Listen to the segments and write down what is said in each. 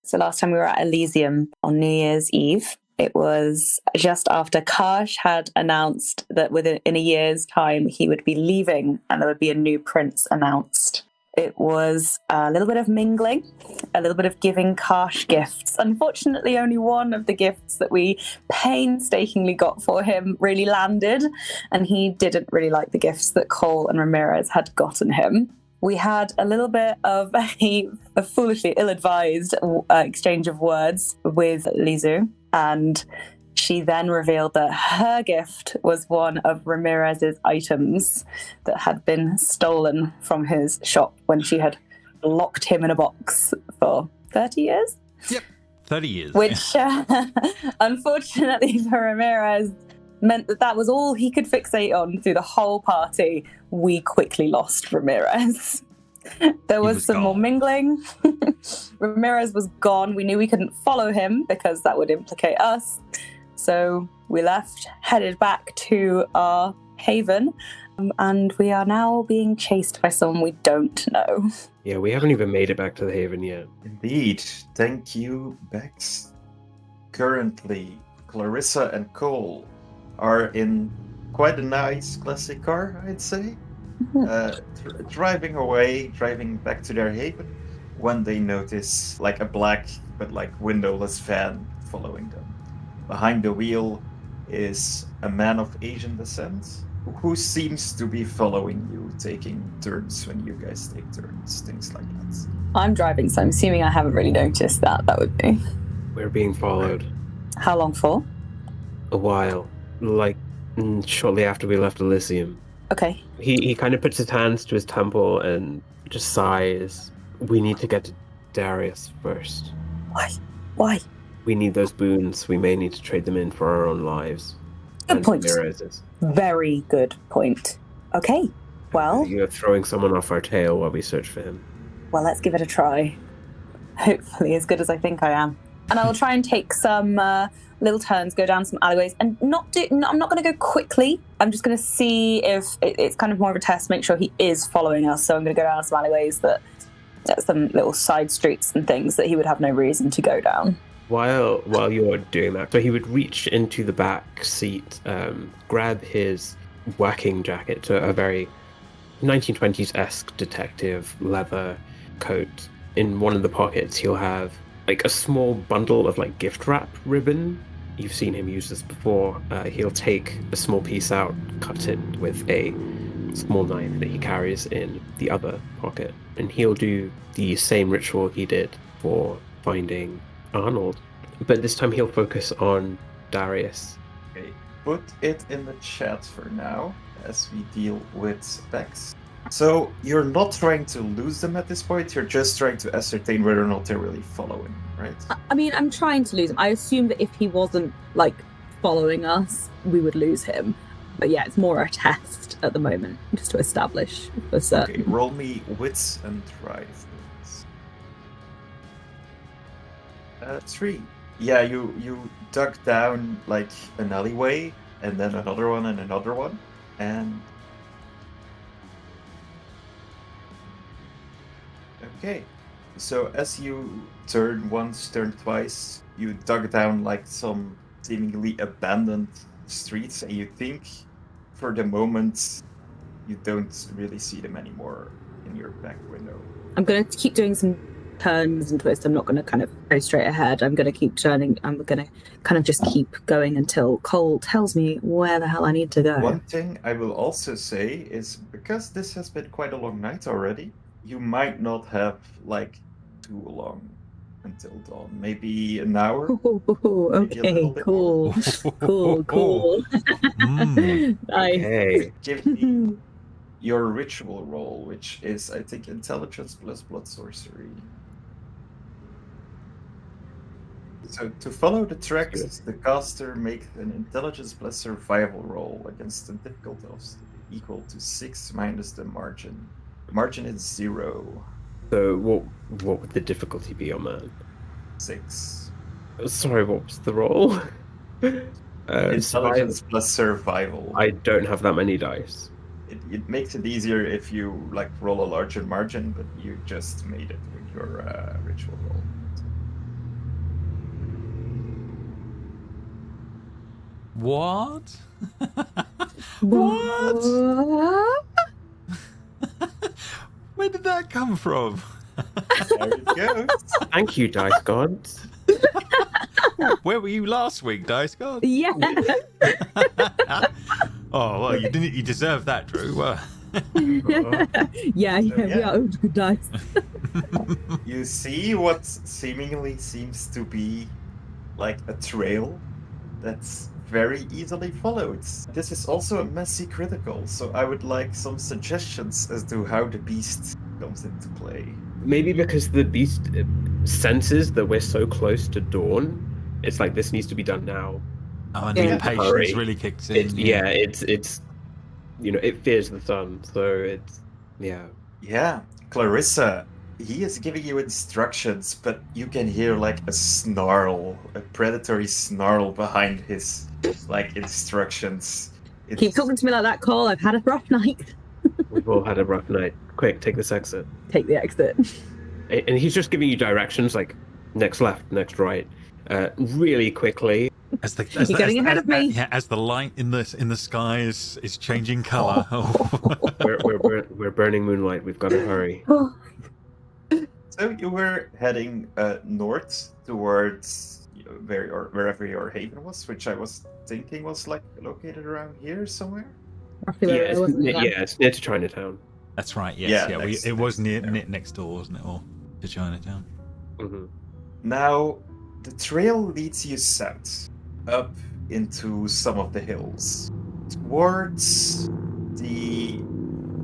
So last time we were at Elysium on New Year's Eve, it was just after Kash had announced that in a year's time he would be leaving and there would be a new prince announced. It was a little bit of mingling, a little bit of giving Kash gifts. Unfortunately, only one of the gifts that we painstakingly got for him really landed, and he didn't really like the gifts that Cole and Ramirez had gotten him. We had a little bit of a foolishly ill-advised exchange of words with Lizu, and she then revealed that her gift was one of Ramirez's items that had been stolen from his shop when she had locked him in a box for 30 years? Yep, 30 years. Which, unfortunately for Ramirez, meant that was all he could fixate on through the whole party. We quickly lost Ramirez. There was some more mingling. Ramirez was gone. We knew we couldn't follow him because that would implicate us. So we left, headed back to our haven, and we are now being chased by someone we don't know. Yeah, we haven't even made it back to the haven yet. Indeed. Thank you, Bex. Currently, Clarissa and Cole are in quite a nice classic car, I'd say. Driving back to their haven, when they notice like a black but like windowless van following them. Behind the wheel is a man of Asian descent who seems to be following you, taking turns when you guys take turns, things like that. I'm driving, so I'm assuming I haven't really noticed that. That would be. We're being followed. How long for? A while. Like, shortly after we left Elysium. Okay. He kind of puts his hands to his temple and just sighs. We need to get to Darius first. Why? We need those boons. We may need to trade them in for our own lives. Good point. Very good point. Okay, well... You're throwing someone off our tail while we search for him. Well, let's give it a try. Hopefully as good as I think I am. And I will try and take some little turns, go down some alleyways, and I'm not going to go quickly. I'm just going to see if it's kind of more of a test, make sure he is following us. So I'm going to go down some alleyways some little side streets and things that he would have no reason to go down. While you're doing that, so he would reach into the back seat, grab his working jacket, so a very 1920s-esque detective leather coat. In one of the pockets, he'll have like a small bundle of like gift wrap ribbon. You've seen him use this before. He'll take a small piece out, cut it with a small knife that he carries in the other pocket, and he'll do the same ritual he did for finding Arnold, but this time he'll focus on Darius. Okay, put it in the chat for now as we deal with Bex. So you're not trying to lose them at this point, you're just trying to ascertain whether or not they're really following, right? I mean, I'm trying to lose him. I assume that if he wasn't, like, following us, we would lose him. But yeah, it's more a test at the moment, just to establish for certain. Okay, roll me wits and drive. 3. Yeah, you dug down like an alleyway, and then another one and another one, and okay. So as you turn once, turn twice, you dug down like some seemingly abandoned streets, and you think for the moment you don't really see them anymore in your back window. I'm going to keep doing some turns and twists. I'm not going to kind of go straight ahead. I'm going to keep turning. I'm going to kind of just keep going until Cole tells me where the hell I need to go. One thing I will also say is, because this has been quite a long night already, you might not have like too long until dawn. Maybe an hour. Ooh, okay, cool. Cool. Nice. Okay. Give me your ritual roll, which is, I think, intelligence plus blood sorcery. So to follow the tracks, the caster makes an intelligence plus survival roll against a difficulty equal to 6 minus the margin. The margin is 0. So what would the difficulty be on that? 6. Sorry, what was the roll? Intelligence plus survival. I don't have that many dice. It makes it easier if you like roll a larger margin, but you just made it with your ritual roll. What? What? Where did that come from? There it goes. Thank you, Dice Gods. Where were you last week, Dice God? Yeah. Oh well, you didn't. You deserve that, Drew. Well. yeah, we are good dice. You see what seemingly seems to be like a trail that's very easily followed. This is also a messy critical, so I would like some suggestions as to how the beast comes into play. Maybe because the beast senses that we're so close to dawn, it's like this needs to be done now. Oh, and Yeah. the impatience Hurry. really kicks in. It's it fears the sun, so it's Yeah, Clarissa, he is giving you instructions, but you can hear like a snarl, a predatory snarl behind his like instructions. Keep talking to me like that, Cole. I've had a rough night. We've all had a rough night. Quick, take this exit. Take the exit. And he's just giving you directions like next left, next right, really quickly. As the, You're getting ahead of me. Yeah, as the light in the sky is changing colour. We're burning moonlight. We've got to hurry. So you were heading north towards wherever your haven was, which I was thinking was like located around here somewhere. Roughly where I was. It's near to Chinatown. That's right. Yes. Yeah, It was near there. next door, wasn't it, or to Chinatown? Mm-hmm. Now, the trail leads you south, up into some of the hills, towards the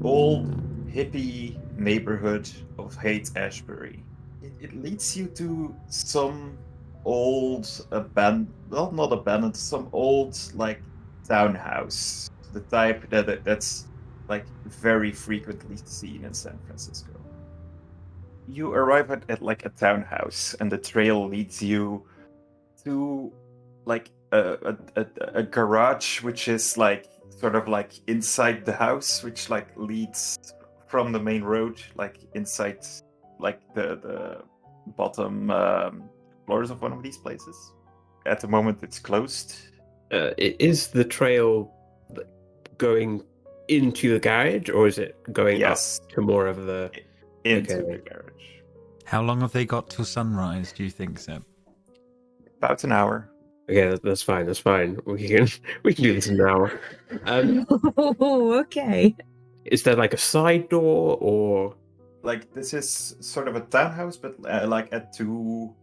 old hippie neighborhood of Haight-Ashbury. It leads you to some old not abandoned, some old like townhouse, the type that's like very frequently seen in San Francisco. You arrive at like a townhouse, and the trail leads you to like a garage, which is like sort of like inside the house, which like leads from the main road, like inside like the bottom floors of one of these places. At the moment, it's closed. Is the trail going into the garage, or is it going up to more of the into the garage? How long have they got till sunrise, do you think, Seb? About an hour. Okay, that's fine. That's fine. We can do this in an hour. Oh, okay. Is there like a side door, or like this is sort of a townhouse, but like at two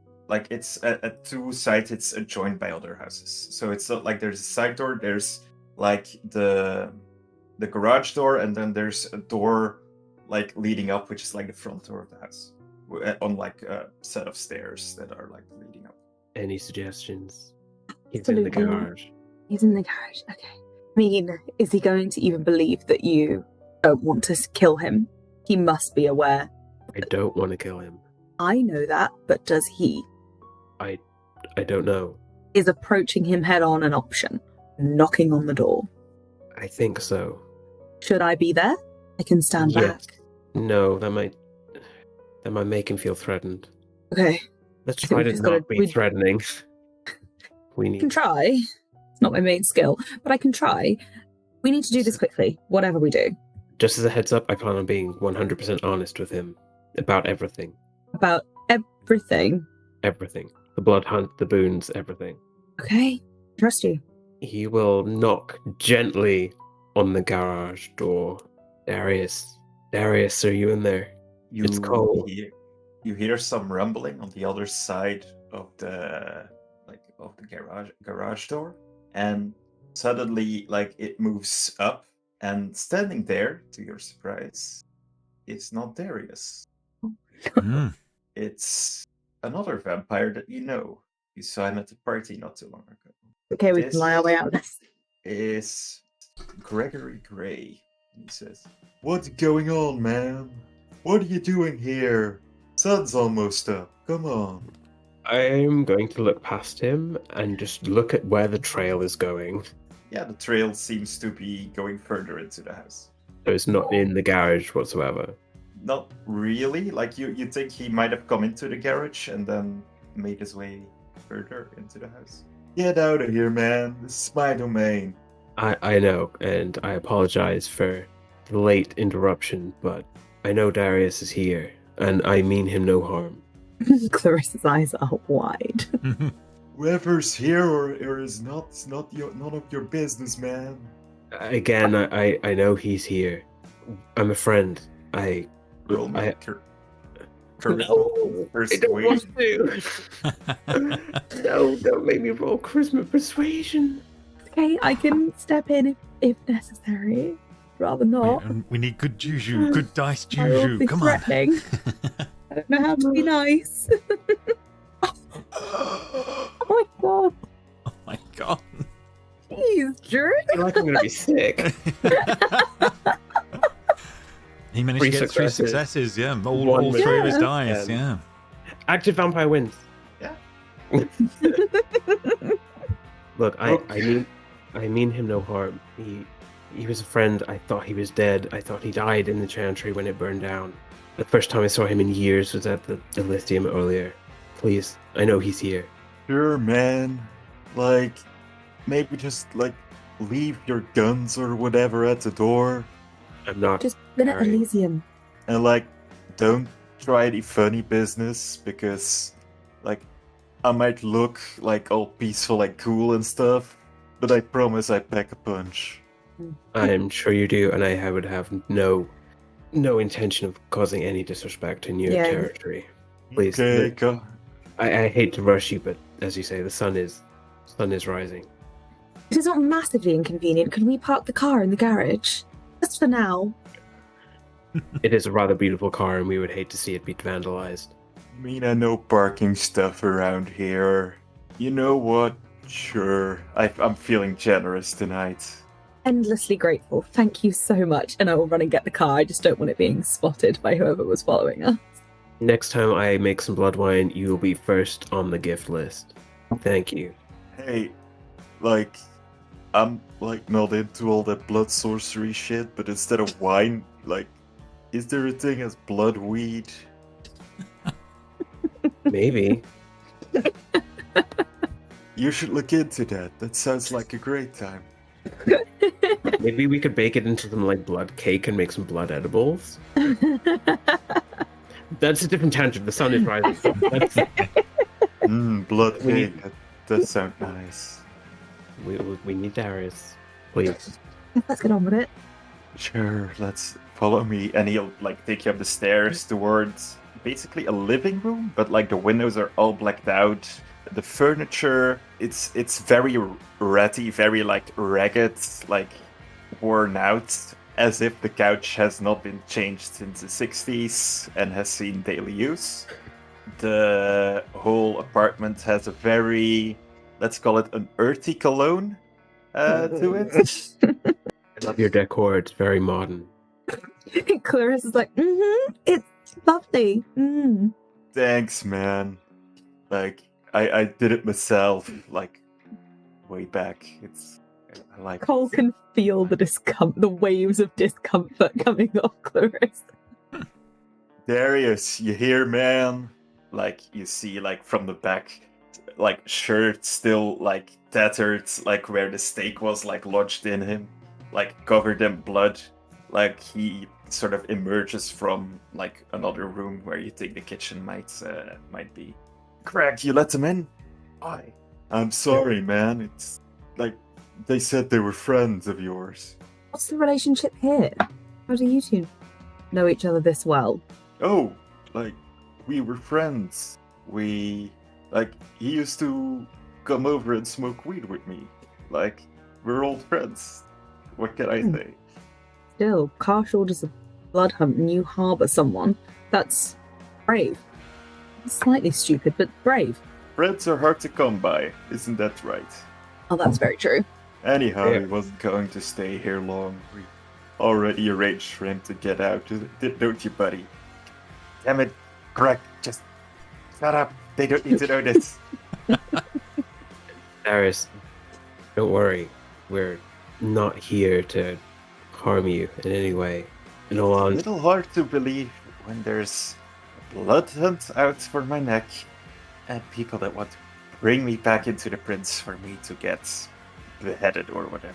sides, it's adjoined by other houses. So it's not like there's a side door. There's like the garage door, and then there's a door like leading up, which is like the front door of the house, on like a set of stairs that are like leading up. any suggestions? He's in the garage. He's in the garage. Okay. I mean, is he going to even believe that you don't want to kill him? He must be aware. I don't want to kill him. I know that, but does he? I don't know. Is approaching him head on an option? Knocking on the door? I think so. Should I be there? I can stand Yes. back. No, that might make him feel threatened. Okay. Let's I think try we to just not gotta- be threatening. We I need. can try. It's not my main skill, but I can try. We need to do this quickly, whatever we do. Just as a heads up, I plan on being 100% honest with him about everything. About everything. Everything. The blood hunt, the boons, everything. Okay. Trust you. He will knock gently on the garage door. Darius, are you in there? It's cold. You hear some rumbling on the other side of the garage door, and suddenly it moves up, and standing there, to your surprise, it's not Darius. Mm. It's another vampire that you know. You saw him at the party not too long ago. Okay, we This can lie our way out of this. Is Gregory Gray. He says, "What's going on, man? What are you doing here? Sun's almost up. Come on." I'm going to look past him and just look at where the trail is going. Yeah, the trail seems to be going further into the house. So it's not in the garage whatsoever. Not really. Like you think he might have come into the garage and then made his way further into the house. Get out of here, man. This is my domain. I know, and I apologize for the late interruption, but I know Darius is here, and I mean him no harm. Clarissa's eyes are wide. Whoever's here or is not, it's not none of your business, man. Again, I know he's here. I'm a friend. Roll me I- charisma. No, I don't want to. No, don't make me roll charisma persuasion. Okay, I can step in if necessary. Rather not. We need good juju, good dice I will juju. be Come on. threatening. I don't know how to be nice. Oh my god. Oh my god. Jeez, Drew. I feel like I'm gonna be sick. He managed Three to get 3 successes. successes, yeah. One All 3 of his miss. dice, yeah. Active vampire wins. Yeah. Look, I mean him no harm. He was a friend. I thought he was dead. I thought he died in the chantry when it burned down. The first time I saw him in years was at the Lithium earlier. Please, I know he's here. Sure, man. Like, maybe just, like, leave your guns or whatever at the door. I'm not. Just been at Alright. Elysium. And, like, don't try any funny business because, like, I might look, like, all peaceful and cool and stuff, but I promise I pack a punch. I'm sure you do, and I would have no intention of causing any disrespect in your Yeah. territory. Please, Okay, go. I hate to rush you, but as you say, the sun is rising. If it's not massively inconvenient, can we park the car in the garage? Just for now. It is a rather beautiful car, and we would hate to see it be vandalized. I mean, I know parking stuff around here. You know what? Sure. I'm feeling generous tonight. Endlessly grateful. Thank you so much. And I will run and get the car. I just don't want it being spotted by whoever was following us. Next time I make some blood wine, you will be first on the gift list. Thank you. Hey, like, I'm, like, not into all that blood sorcery shit, but instead of wine, like, is there a thing as blood weed? Maybe. You should look into that. That sounds like a great time. Maybe we could bake it into some like blood cake and make some blood edibles. That's a different tangent. The sun is rising. That's, Blood We cake. That does sound nice. we need Darius. Please. Let's get on with it. Sure, let's follow me. And he'll, like, take you up the stairs towards basically a living room, but, like, the windows are all blacked out. The furniture, it's very ratty, very, like, ragged, like, worn out, as if the couch has not been changed since the 60s and has seen daily use. The whole apartment has a very, let's call it an earthy cologne to it. I love your decor. It's very modern. Clarissa's like, it's lovely. Thanks, man. Like, I did it myself, like, way back. I like Cole it. can feel the waves of discomfort coming off Clarissa. Darius, you here, man? Like, you see, like, from the back, like, shirt still, like, tattered, like, where the stake was, like, lodged in him, like, covered in blood. Like, he sort of emerges from, like, another room where you think the kitchen might be. Craig, you let them in? Why? I'm sorry, man. It's, like, they said they were friends of yours. What's the relationship here? How do you two know each other this well? Oh, like, we were friends. He used to come over and smoke weed with me. Like, we're old friends. What can I say? Still, Kash orders a blood hunt and you harbour someone. That's brave. Slightly stupid, but brave. Friends are hard to come by, isn't that right? Oh, that's very true. Anyhow, Yeah. he wasn't going to stay here long. We already arranged for him to get out, don't you, buddy? Damn it, Greg, just shut up. They don't need to know this. Darius, don't worry. We're not here to harm you in any way. In all It's a honesty, little hard to believe when there's a blood hunt out for my neck and people that want to bring me back into the prince for me to get beheaded or whatever.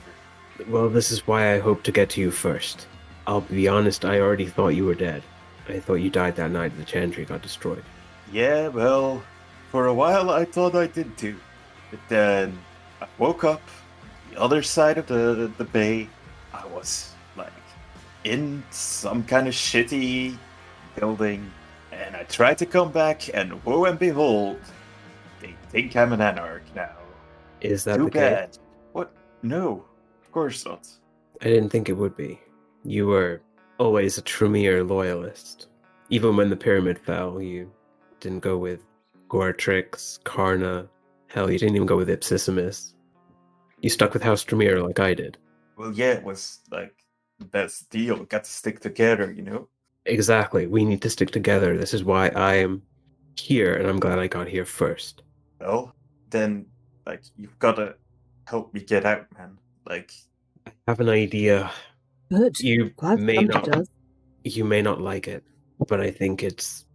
Well, this is why I hope to get to you first. I'll be honest, I already thought you were dead. I thought you died that night the Chantry got destroyed. Yeah, well, for a while I thought I did too. But then I woke up on the other side of the bay. I was, like, in some kind of shitty building. And I tried to come back, and woe and behold, they think I'm an anarch now. Is that Too the bad. case? What? No, of course not. I didn't think it would be. You were always a Tremere loyalist. Even when the pyramid fell, you didn't go with Goratrix, Karna. Hell, you didn't even go with Ipsissimus. You stuck with House Tremere like I did. Well, yeah, it was, like, the best deal. We got to stick together, you know? Exactly. We need to stick together. This is why I am here, and I'm glad I got here first. Well, then, like, you've got to help me get out, man. Like, I have an idea. Good. You Glad may somebody not. does. You may not like it, but I think it's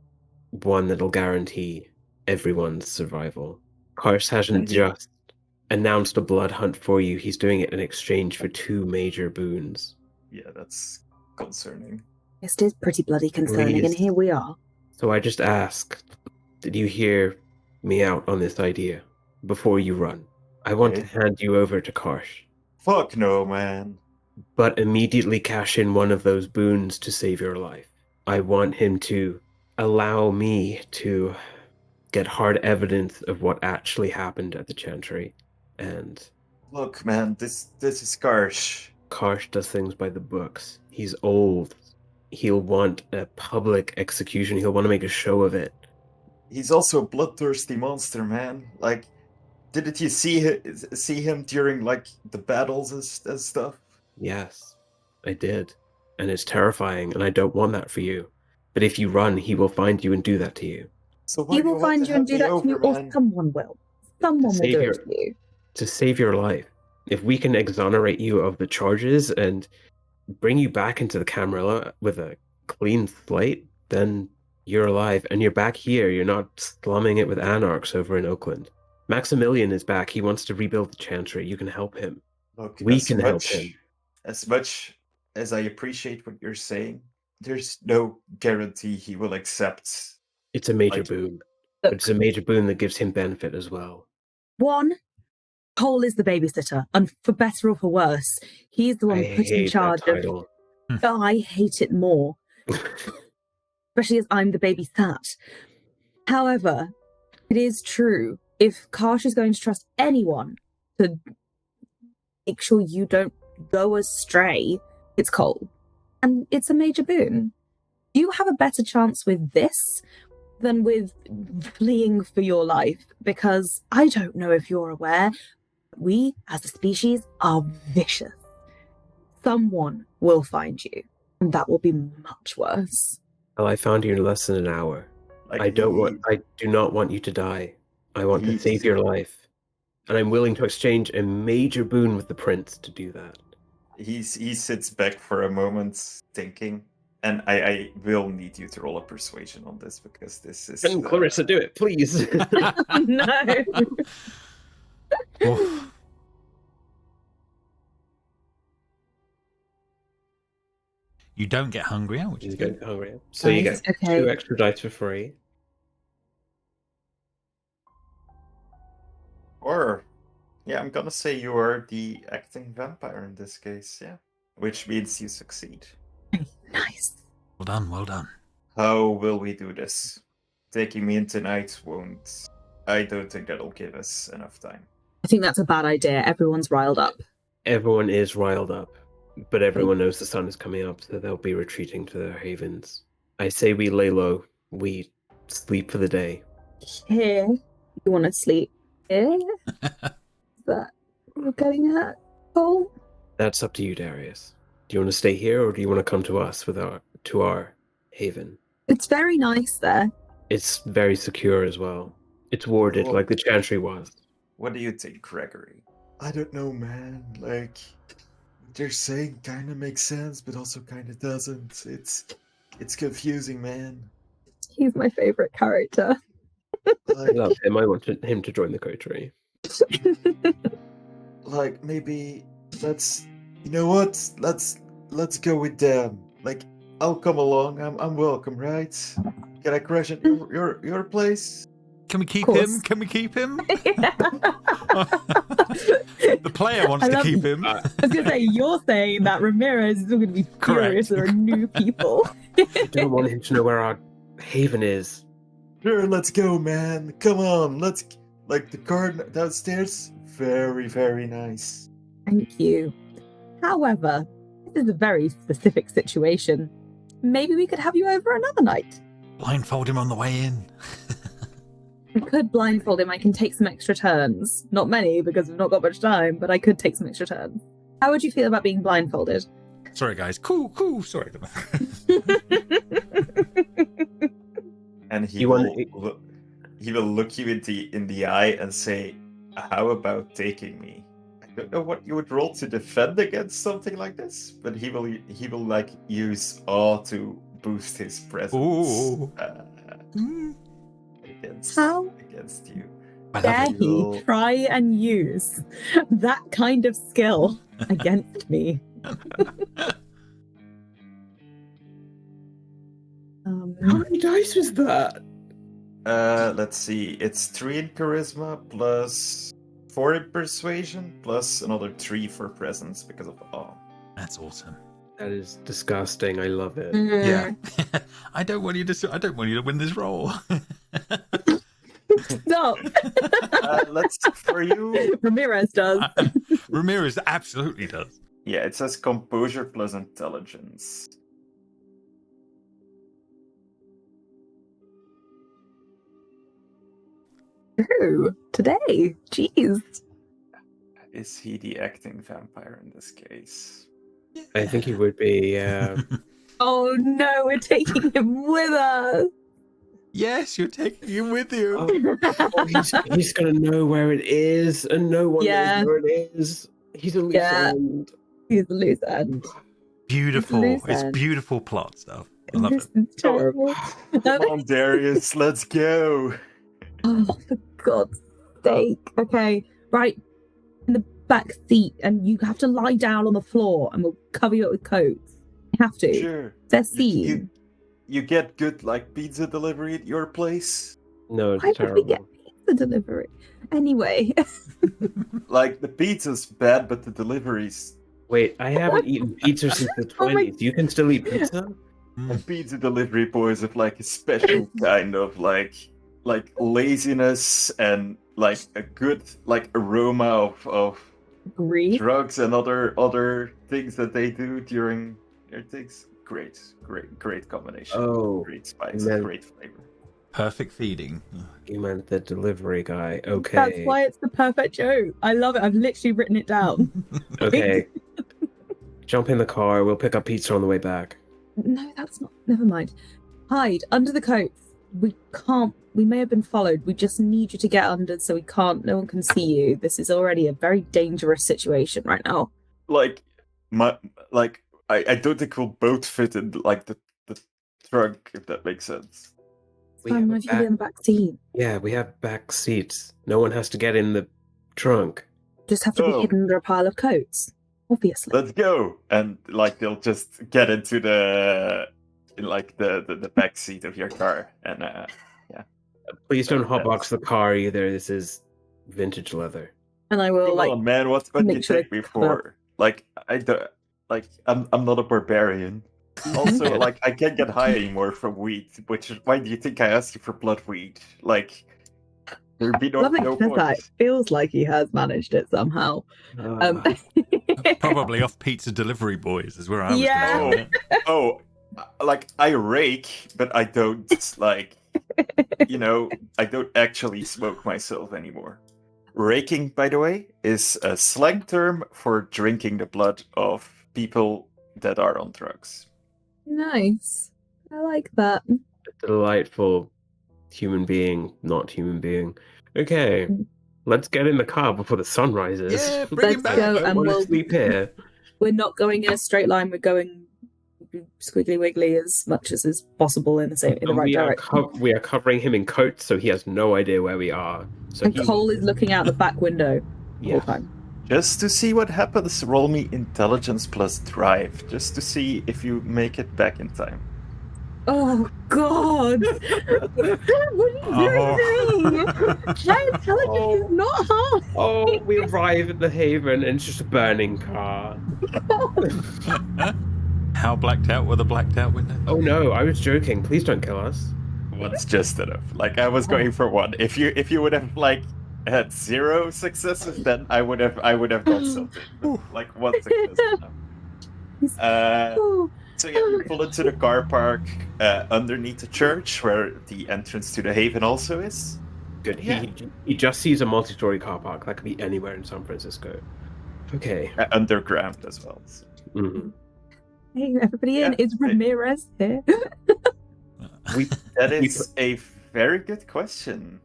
one that'll guarantee everyone's survival. Kars hasn't just announced a blood hunt for you. He's doing it in exchange for 2 major boons. yeah, that's concerning. It is pretty bloody concerning, and Please. here we are. So I just ask, did you hear me out on this idea before you run? I want to Okay. hand you over to Karsh, Fuck no, man. but immediately cash in one of those boons to save your life. I want him to allow me to get hard evidence of what actually happened at the Chantry. And Look, man, this is Karsh. Karsh does things by the books. He's old. He'll want a public execution. He'll want to make a show of it. He's also a bloodthirsty monster, man. Like, didn't you see him during, like, the battles and stuff? Yes, I did. And it's terrifying, and I don't want that for you. But if you run, he will find you and do that to you. So why He do will you have find to you and hand do me that to over, you, or man? someone will. Someone will do it to you. To save your life. If we can exonerate you of the charges and bring you back into the Camarilla with a clean slate, then you're alive and you're back here. You're not slumming it with anarchs over in Oakland. Maximilian is back. He wants to rebuild the Chantry. You can help him. Look, We can help him. As much as I appreciate what you're saying, there's no guarantee he will accept. It's a major Like- boon. But it's a major boon that gives him benefit as well. One, Cole is the babysitter, and for better or for worse, he's the one I put in hate charge that title. Oh, I hate it more, especially as I'm the babysat. However, it is true. If Kash is going to trust anyone to make sure you don't go astray, it's Cole. And it's a major boon. You have a better chance with this than with fleeing for your life, because I don't know if you're aware, we as a species are vicious. Someone will find you, and that will be much worse. Well, I found you in less than an hour. Like, I do not want you to die. I want to save your life. And I'm willing to exchange a major boon with the prince to do that. He sits back for a moment, thinking, and I will need you to roll a persuasion on this because this is. Can Clarissa do it, please? No. Oh, you don't get hungrier, which is She's good. getting hungry. So you Nice, get okay. 2 extra dice for free. Or, yeah, I'm gonna say you are the acting vampire in this case, yeah. Which means you succeed. Nice. Well done, well done. How will we do this? Taking me in tonight won't. I don't think that'll give us enough time. I think that's a bad idea. Everyone's riled up. Everyone is riled up, but everyone knows the sun is coming up, so they'll be retreating to their havens. I say we lay low. We sleep for the day. Here, you want to sleep here? Is that what we're getting at? Cole? That's up to you, Darius. Do you want to stay here, or do you want to come to us to our haven? It's very nice there. It's very secure as well. It's warded Cool. like the Chantry was. What do you think, Gregory? I don't know, man. Like, what they're saying kind of makes sense, but also kind of doesn't. It's confusing, man. He's my favorite character. I love him. I want him to join the coterie. Like maybe let's, you know what? Let's go with them. Like I'll come along. I'm welcome, right? Can I crash at your place? Can we keep Of him? course. Can we keep him? The player wants I to love- keep him. I was going to say, you're saying that Ramirez is going to be furious Correct. there are new people. I don't want him to know where our haven is. Sure, let's go, man. Come on, let's. Like the car downstairs, very, very nice. Thank you. However, this is a very specific situation. Maybe we could have you over another night. Blindfold him on the way in. I could blindfold him. I can take some extra turns. Not many, because we've not got much time, but I could take some extra turns. How would you feel about being blindfolded? Sorry, guys. Cool. Sorry. And he You will want- he will look you in the eye and say, "How about taking me?" I don't know what you would roll to defend against something like this, but he will like use awe to boost his presence Ooh. How? against you. I Dare love it. he Will- try and use that kind of skill against me? How many dice was that? Let's see. It's 3 in charisma plus 4 in persuasion plus another 3 for presence because of awe. That's awesome. That is disgusting. I love it. Yeah. I don't want you to win this roll. Stop. Let's for you. Ramirez does. Ramirez absolutely does. Yeah, it says composure plus intelligence. True. Today. Jeez. Is he the acting vampire in this case? I think he would be. Oh no, we're taking him with us. Yes, you're taking him with you. He's gonna know where it is, and no one Yeah. knows where it is. He's a loose Yeah. end. He's a loose end. Beautiful. Loose It's end. beautiful plot stuff. I love This it. is terrible. Come on, Darius, let's go. Oh, for God's sake. Okay, right. In the back seat, and you have to lie down on the floor, and we'll cover you up with coats. You have to. Sure. They're You, seen. you get good like pizza delivery at your place? No, it's Why would we terrible. get pizza delivery? Anyway, Like the pizza's bad, but the delivery's Wait, I haven't eaten pizza since the Oh my- 20s. You can still eat pizza? and pizza delivery boys have like a special kind of like laziness and like a good like aroma of grief. drugs and other things that they do during their things. Great combination. Oh, Great spice, man. great flavor. Perfect feeding. you meant the delivery guy. Okay. That's why it's the perfect joke. I love it. I've literally written it down. Okay. Jump in the car. We'll pick up pizza on the way back. No, that's not. Never mind. Hide under the coats. We can't. We may have been followed. We just need you to get under so we can't. No one can see you. This is already a very dangerous situation right now. I don't think we'll both fit in like the trunk, if that makes sense. Fine, have if you can be in the back seat. Yeah, we have back seats. No one has to get in the trunk. Just have to be Oh. hidden under a pile of coats. Obviously. Let's go. And like they'll just get into the back seat of your car and Please don't That's- hotbox the car either. This is vintage leather. And I will come on, man, what do make you sure take they me cover up. for? Like I don't I'm not a barbarian. Also, like I can't get high anymore from weed, which is why do you think I asked you for blood weed? Like there'd be no love that no he says that. point. It feels like he has managed it somehow. Probably off pizza delivery boys is where I was Yeah. going. Oh, like I rake, but I don't like, I don't actually smoke myself anymore. Raking, by the way, is a slang term for drinking the blood of people that are on drugs. Nice. I like that. Delightful human being, not human being. Okay, let's get in the car before the sun rises. Yeah, bring Let's him back. go I don't and want to we'll. sleep here. We're not going in a straight line. We're going squiggly wiggly as much as is possible in the right direction. We are covering him in coats, so he has no idea where we are. So And Cole is looking out the back window the whole time. Just to see what happens, roll me intelligence plus drive, just to see if you make it back in time. Oh God! What are you doing? My intelligence is not high. Oh, we arrive at the Haven and it's just a burning car. How blacked out were the blacked out windows? Oh no, I was joking. Please don't kill us. One's just enough. Like, I was going for one. If you would have like had 0 successes, then I would have got something. But, like, 1 success enough. So yeah, you pull into the car park underneath the church, where the entrance to the Haven also is. Good. Yeah. He just sees a multi-story car park. That could be anywhere in San Francisco. Okay. Underground as well. So. Mm-hmm. Hey, everybody in. Is Ramirez here? That is a very good question.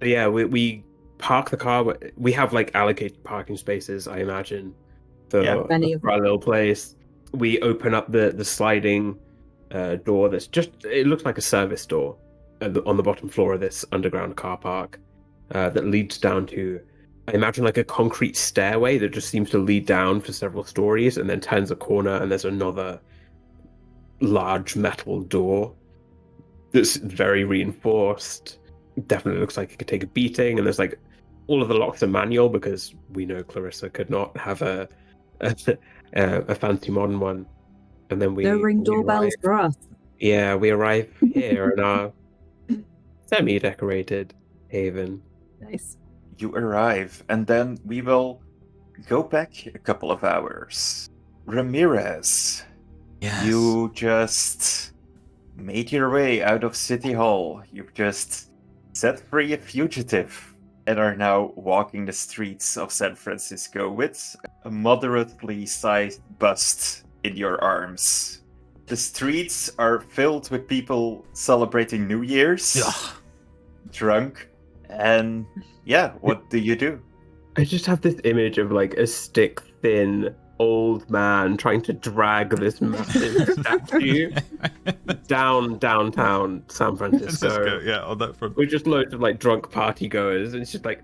Yeah, we park the car. We have like allocated parking spaces, I imagine, for our little place. We open up the sliding door that's it looks like a service door on the bottom floor of this underground car park that leads down to, I imagine, like a concrete stairway that just seems to lead down for several stories and then turns a corner and there's another large metal door that's very reinforced. Definitely looks like it could take a beating, and there's like all of the locks are manual because we know Clarissa could not have a fancy modern one. And then no ring doorbells for us. Yeah, we arrive here in our semi-decorated haven. Nice. You arrive, and then we will go back a couple of hours. Ramirez, Yes. you just made your way out of City Hall. You've just set free a fugitive and are now walking the streets of San Francisco with a moderately sized bust in your arms. The streets are filled with people celebrating New Year's, drunk, and what do you do? I just have this image of like a stick-thin old man trying to drag this massive statue downtown San Francisco. Yeah, on that front. We're just loads of like drunk party goers, and it's just like,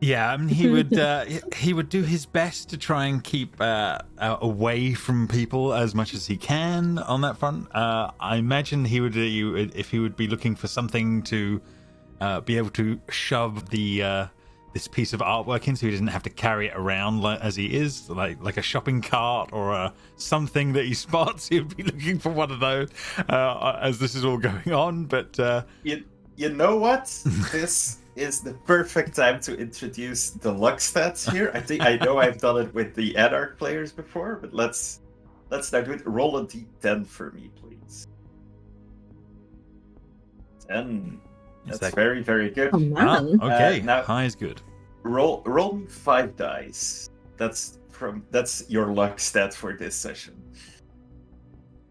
Yeah, I mean, he would do his best to try and keep away from people as much as he can on that front. I imagine he would, if he would be looking for something to be able to shove the this piece of artwork in, so he doesn't have to carry it around as he is, like a shopping cart or something that he spots. He would be looking for one of those as this is all going on. But you know what? This is the perfect time to introduce the luck stats here. I know I've done it with the Anarch players before, but let's now do it. Roll a d10 for me, please. 10. That's very, very good. Oh, man. Okay, now, high is good. Roll me 5 dice. That's your luck stat for this session.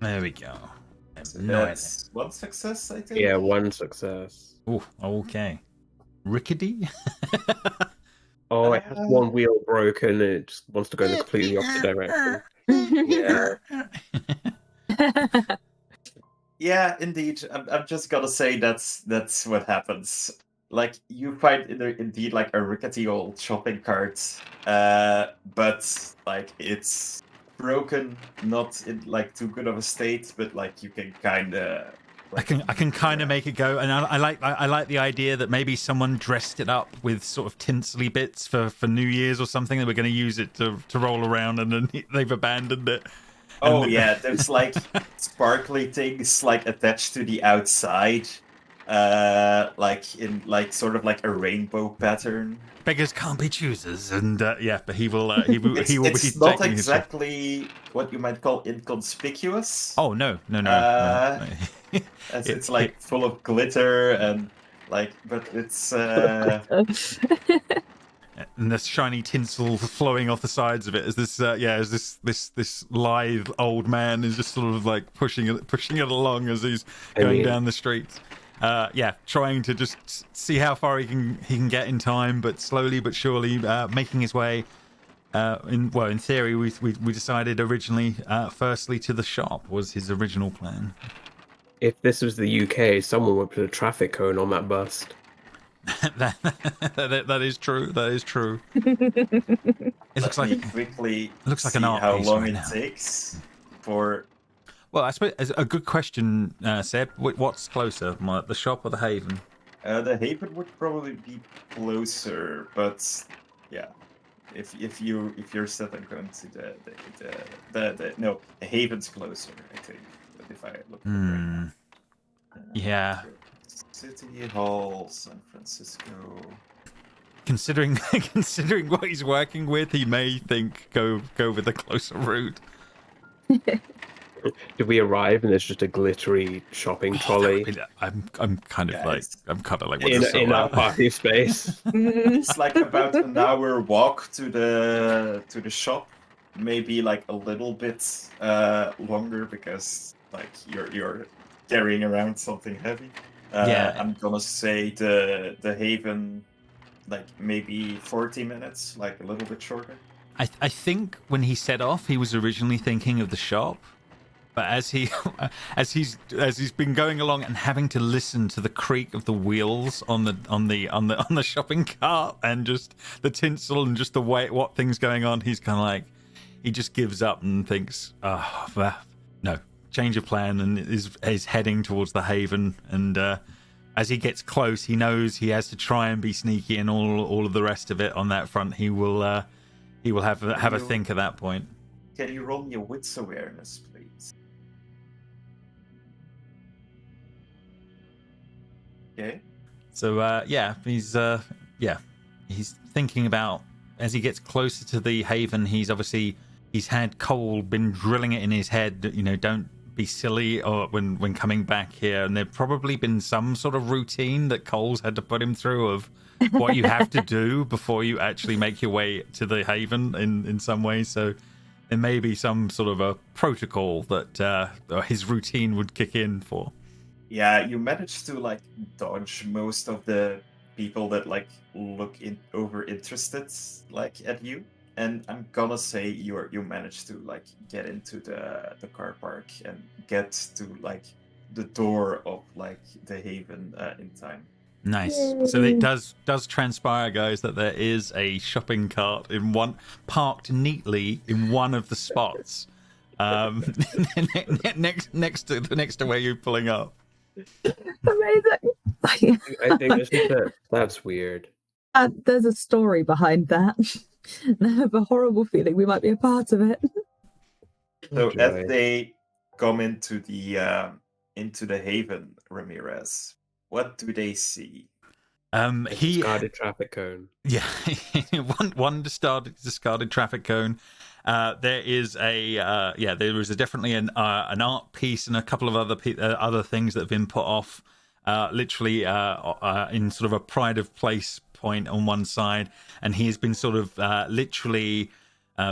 There we go. That's 1 success, I think. yeah, 1 success. Oh, okay. Rickety. Oh, it has one wheel broken and it just wants to go in the completely opposite direction. Yeah. Yeah, indeed. I'm just gonna say that's what happens. Like, you find indeed like a rickety old shopping cart, but like it's broken, not in like too good of a state, but like you can kind of. Like, I can kind of make it go, and I like the idea that maybe someone dressed it up with sort of tinsely bits for New Year's or something, that we're going to use it to roll around, and then they've abandoned it. Oh yeah, there's like sparkly things like attached to the outside, like in like sort of like a rainbow pattern. Beggars can't be choosers, and but he will he will it's be not taking exactly what you might call inconspicuous. Oh no. As it's like full of glitter and like, but it's and the shiny tinsel flowing off the sides of it as this this lithe old man is just sort of like pushing it along as he's going down the streets. Trying to just see how far he can get in time, but slowly but surely making his way in theory, we decided originally, firstly to the shop was his original plan. If this was the UK, someone would put a traffic cone on that bus. that is true. That is true. It looks like an art how piece long right it now. takes for. Well, I suppose a good question, Seb. What's closer, the shop or the Haven? The Haven would probably be closer, but yeah, if you're set on going to the Haven's closer, I think. But if I look at it right now. Yeah. City Hall, San Francisco. Considering what he's working with, he may think go with the closer route. Did we arrive and there's just a glittery shopping trolley I'm kind of like in our party space? It's like about an hour walk to the shop, maybe like a little bit longer because like you're carrying around something heavy. I'm gonna say the Haven, like maybe 40 minutes, like a little bit shorter. I think when he set off, he was originally thinking of the shop, but as he's been going along and having to listen to the creak of the wheels on the shopping cart and just the tinsel and just the way what things going on, he's kind of like he just gives up and thinks, no, change of plan, and is heading towards the Haven. And as he gets close, he knows he has to try and be sneaky and all of the rest of it on that front. He will have a think at that point. Can you roll me a wits awareness, please? Okay. So he's thinking about as he gets closer to the Haven. He's had Cole been drilling it in his head. You know, don't be silly or when coming back here. And there's probably been some sort of routine that Cole's had to put him through of what you have to do before you actually make your way to the Haven in some ways. So there may be some sort of a protocol that his routine would kick in for. Yeah, you managed to like dodge most of the people that like look over interested like at you, and I'm gonna say you managed to like get into the car park and get to like the door of like the Haven in time. Nice. So it does transpire, guys, that there is a shopping cart parked neatly in one of the spots, next to where you're pulling up. Amazing. I think that's weird. There's a story behind that. And I have a horrible feeling we might be a part of it. So as they come into the Haven, Ramirez, what do they see? Discarded traffic cone. Yeah, one discarded traffic cone. There is definitely an art piece and a couple of other things that have been put off, literally in sort of a pride of place point on one side, and he has been sort of literally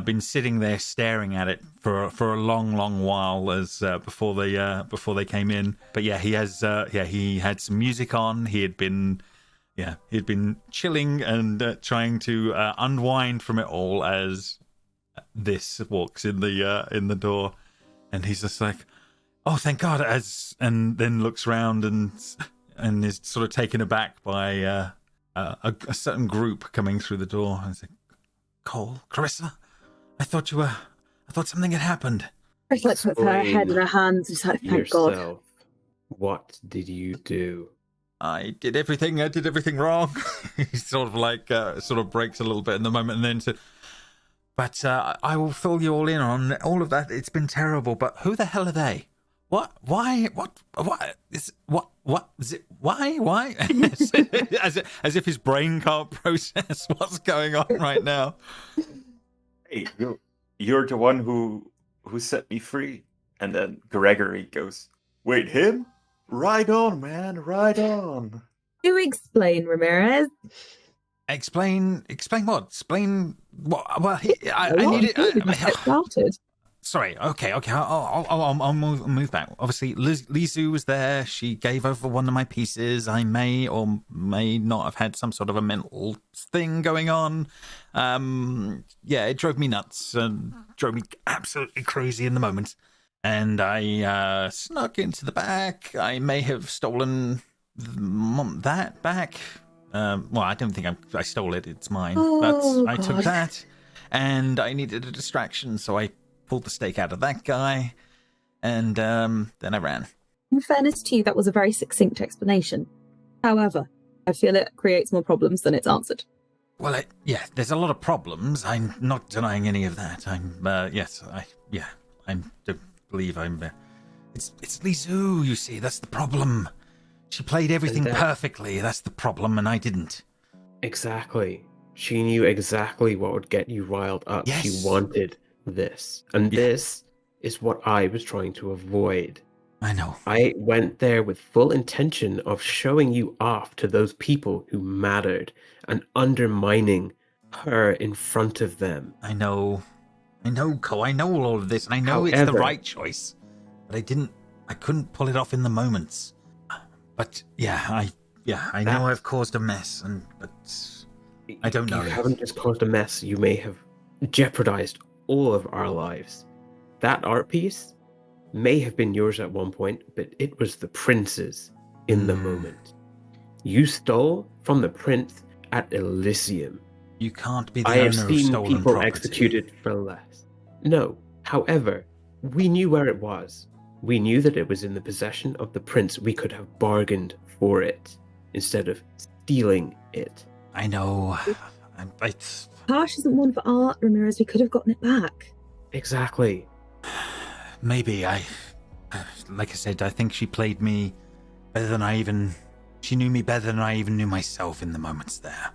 been sitting there staring at it for a long while as before they came in. But yeah, he had some music on. He'd been chilling and trying to unwind from it all as this walks in the door, and he's just like, oh, thank God, and then looks around and is sort of taken aback by a certain group coming through the door. And he's like, Cole, Clarissa, I thought something had happened. She like puts her head in her hands and she's like, thank God. What did you do? I did everything wrong. He sort of like sort of breaks a little bit in the moment, and then said, but I will fill you all in on all of that. It's been terrible, but who the hell are they? What? Why? What? Is it? Why? as if his brain can't process what's going on right now. Hey, you're the one who set me free. And then Gregory goes, wait, him? Right on, man, right on. Do explain, Ramirez. Explain what? Explain what? Well, I need it. Get started. sorry. Okay. I'll move back. Obviously, Lizu was there. She gave over one of my pieces. I may or may not have had some sort of a mental thing going on. Yeah, it drove me nuts and drove me absolutely crazy in the moment. And I snuck into the back. I may have stolen that back. Well, I don't think I stole it. It's mine. I took that, and I needed a distraction, so I pulled the stake out of that guy, and then I ran. In fairness to you, that was a very succinct explanation. However, I feel it creates more problems than it's answered. Well, there's a lot of problems. I'm not denying any of that. I don't believe I'm. It's Lizu, you see. That's the problem. She played everything perfectly. That's the problem, and I didn't. Exactly. She knew exactly what would get you riled up. Yes. She wanted this. And this is what I was trying to avoid. I know. I went there with full intention of showing you off to those people who mattered and undermining her in front of them. I know, Cole. I know all of this, and I know it's the right choice. But I couldn't pull it off in the moments. But I know I've caused a mess, but I don't know. You haven't just caused a mess. You may have jeopardized all of our lives. That art piece may have been yours at one point, but it was the prince's in the moment. You stole from the prince at Elysium. You can't be the I owner have of seen stolen people property. executed for less. No, however, we knew where it was. We knew that it was in the possession of the prince. We could have bargained for it instead of stealing it. I know. Kash isn't one for art, Ramirez. We could have gotten it back. Exactly. Maybe like I said, I think she played me better than she knew me better than I even knew myself in the moments there.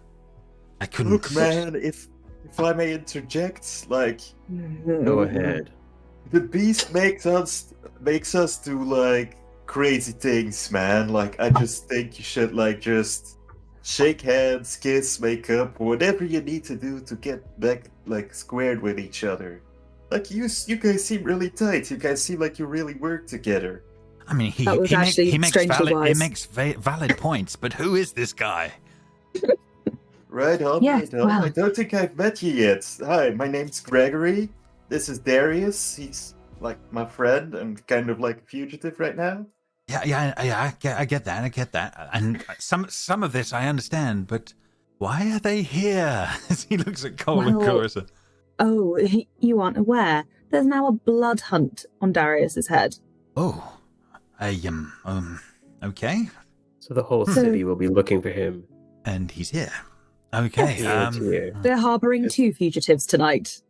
I couldn't. Look, man, if I may interject, like, Go ahead. the beast makes us do like crazy things, man. Like, I just think you should like just shake hands, kiss, make up, whatever you need to do to get back like squared with each other. Like, you guys seem really tight. You guys seem like you really work together. I mean, he makes valid points, but who is this guy? Right on, Yes, right on. well. I don't think I've met you yet. Hi, my name's Gregory. This is Darius. He's like my friend and kind of like a fugitive right now. Yeah, I get that. And some of this I understand, but why are they here? As he looks at Cole and Clarissa. Oh, you aren't aware. There's now a blood hunt on Darius's head. Oh, okay. So the whole city will be looking for him. And he's here. Okay. Here. They're harboring 2 fugitives tonight.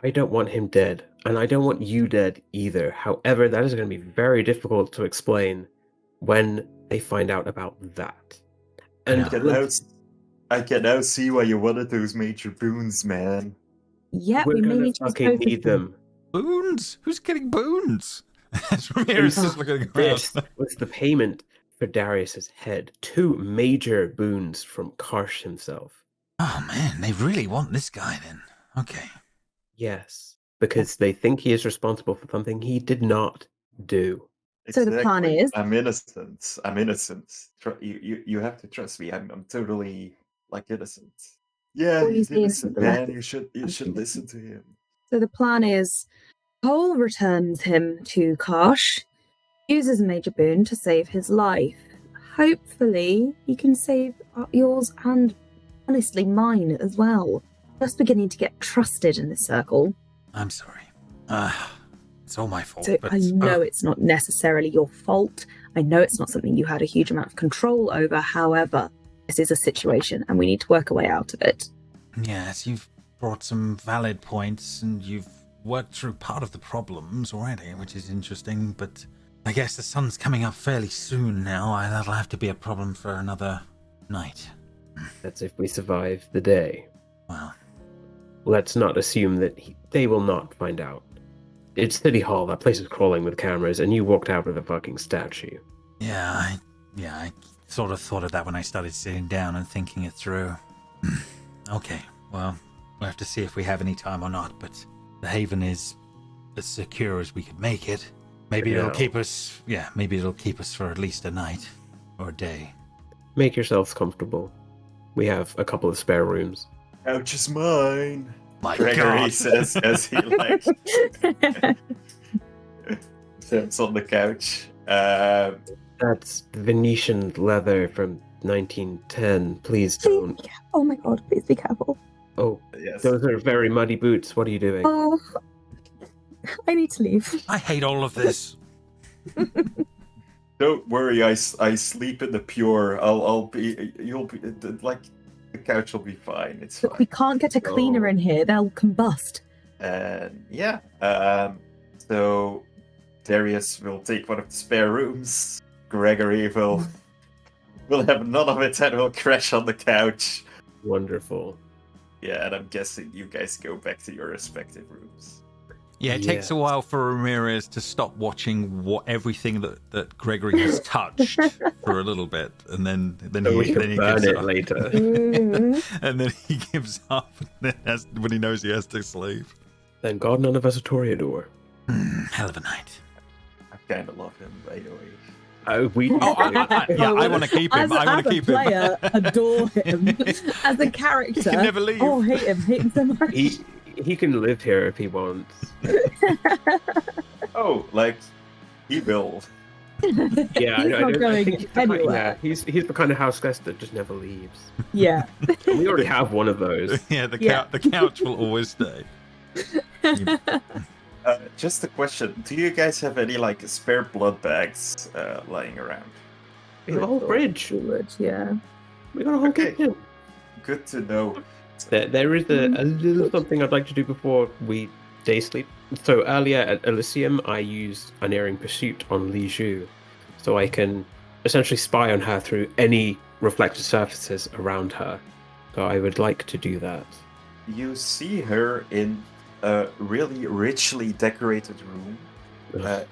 I don't want him dead, and I don't want you dead either. However, that is going to be very difficult to explain when they find out about that. And I can now see why you wanted those major boons, man. Yeah, we're we may going need to to fucking dispose of need them. Boons? Who's getting boons? As Ramirez is looking around. This was the payment for Darius's head. 2 major boons from Kash himself. Oh man, they really want this guy then. Okay. Yes, because they think he is responsible for something he did not do. So the plan is- I'm innocent. You have to trust me. I'm totally like innocent. Yeah, he's innocent, man. You should listen to him. So the plan is Cole returns him to Kash, uses a major boon to save his life. Hopefully, he can save yours and, honestly, mine as well. Just beginning to get trusted in this circle. I'm sorry. It's all my fault. So but, I know it's not necessarily your fault. I know it's not something you had a huge amount of control over. However, this is a situation and we need to work a way out of it. Yes, you've brought some valid points and you've worked through part of the problems already, which is interesting, but I guess the sun's coming up fairly soon now. That'll have to be a problem for another night. That's if we survive the day. Well, let's not assume that they will not find out. It's City Hall. That place is crawling with cameras, and you walked out with a fucking statue. Yeah, I sort of thought of that when I started sitting down and thinking it through. Okay, well, we'll have to see if we have any time or not, but the Haven is as secure as we could make it. Maybe it'll keep us. Yeah, maybe it'll keep us for at least a night or a day. Make yourselves comfortable. We have a couple of spare rooms. Couch is mine. My Gregory God. says as he like sits on the couch. That's Venetian leather from 1910. Please don't. Oh my god, please be careful. Oh, Yes. those are very muddy boots. What are you doing? Oh, I need to leave. I hate all of this. Don't worry, I sleep in the pure. You'll be like the couch will be fine. It's Look, we fine. can't get a cleaner in here. They'll combust. And yeah, so Darius will take one of the spare rooms. Gregory will have none of it and will crash on the couch. Wonderful. Yeah, and I'm guessing you guys go back to your respective rooms. Yeah, it takes a Yes. while for Ramirez to stop watching everything that Gregory has touched for a little bit, and then So we he can burn gives it up. later. And then he gives up when he knows he has to sleep. Thank God none of us are Toreador. Hell of a night. I kind of love him, by the way. We I want to keep him. I want to keep as a player, adore him. As a character, He can never leave. Oh, hate him so much. he can live here if he wants. Oh, like he will. Yeah, He's not going he's the kind, anywhere. he's the kind of house guest that just never leaves. Yeah. And we already have one of those. Yeah, the Yeah. couch will always stay. Just a question: do you guys have any like spare blood bags lying around? We have a whole fridge. We would, yeah. We got a whole Okay. kitchen. Good to know. There is a little something I'd like to do before we day sleep. So earlier at Elysium, I used Unerring Pursuit on Li Zhu, so I can essentially spy on her through any reflected surfaces around her. So I would like to do that. You see her in a really richly decorated room.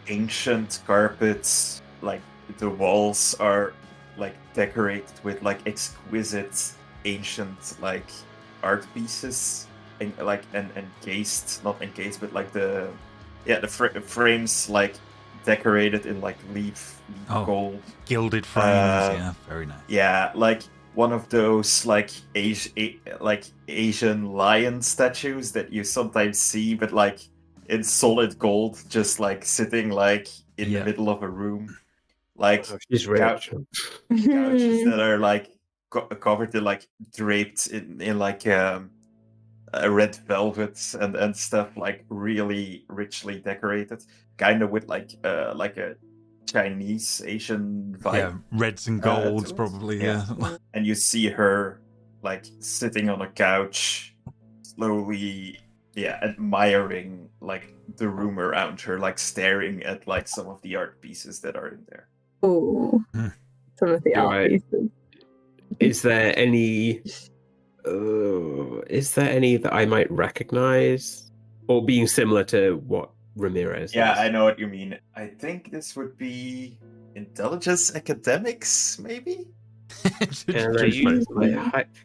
Ancient carpets, like the walls are like decorated with like exquisite ancient like art pieces, and like and encased, not encased, but like the frames like decorated in like leaf Oh. gold. Gilded frames. Yeah, very nice. Yeah, like one of those like Asian lion statues that you sometimes see, but like in solid gold, just like sitting like in the middle of a room, like Oh, she's rich. couches that are like covered in like draped in like a red velvet and stuff, like really richly decorated, kind of with like a Chinese Asian vibe. Yeah, reds and golds to it. probably. Yeah. Yeah. And you see her like sitting on a couch, slowly admiring like the room around her, like staring at like some of the art pieces that are in there. Oh, some of the art Right. pieces. Is there any that I might recognize, or being similar to what Ramirez? Yeah, is? I know what you mean. I think this would be intelligence academics, maybe?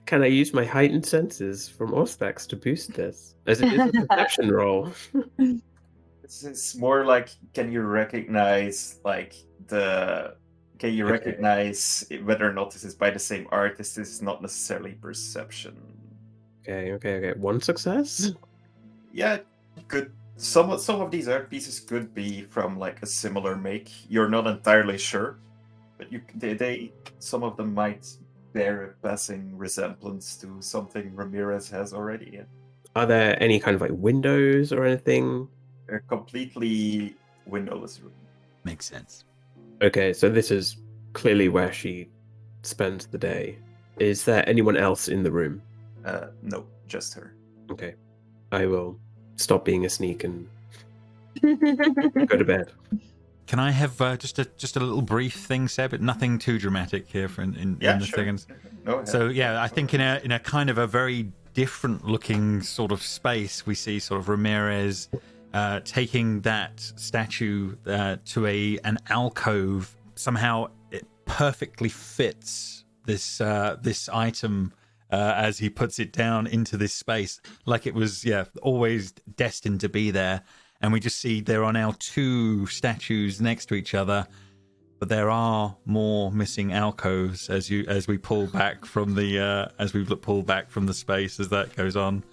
Can I use my heightened senses from Auspex to boost this? As it is a perception roll. This is more like, can you recognize recognize whether or not this is by the same artist? This is not necessarily perception. Okay. One success? Yeah, good. Some of these art pieces could be from like a similar make. You're not entirely sure, but they some of them might bear a passing resemblance to something Ramirez has already. Yeah. Are there any kind of like windows or anything? A completely windowless room. Makes sense. Okay, so this is clearly where she spends the day. Is there anyone else in the room? No, just her. Okay. I will stop being a sneak and go to bed. Can I have just a little brief thing, Seb? But nothing too dramatic here in the Sure. seconds. Go ahead. So yeah, I think in a kind of a very different looking sort of space, we see sort of Ramirez taking that statue to an alcove. Somehow it perfectly fits this item as he puts it down into this space, like it was always destined to be there. and we just see there are now 2 statues next to each other, but there are more missing alcoves as we pull back from the pull back from the space as that goes on.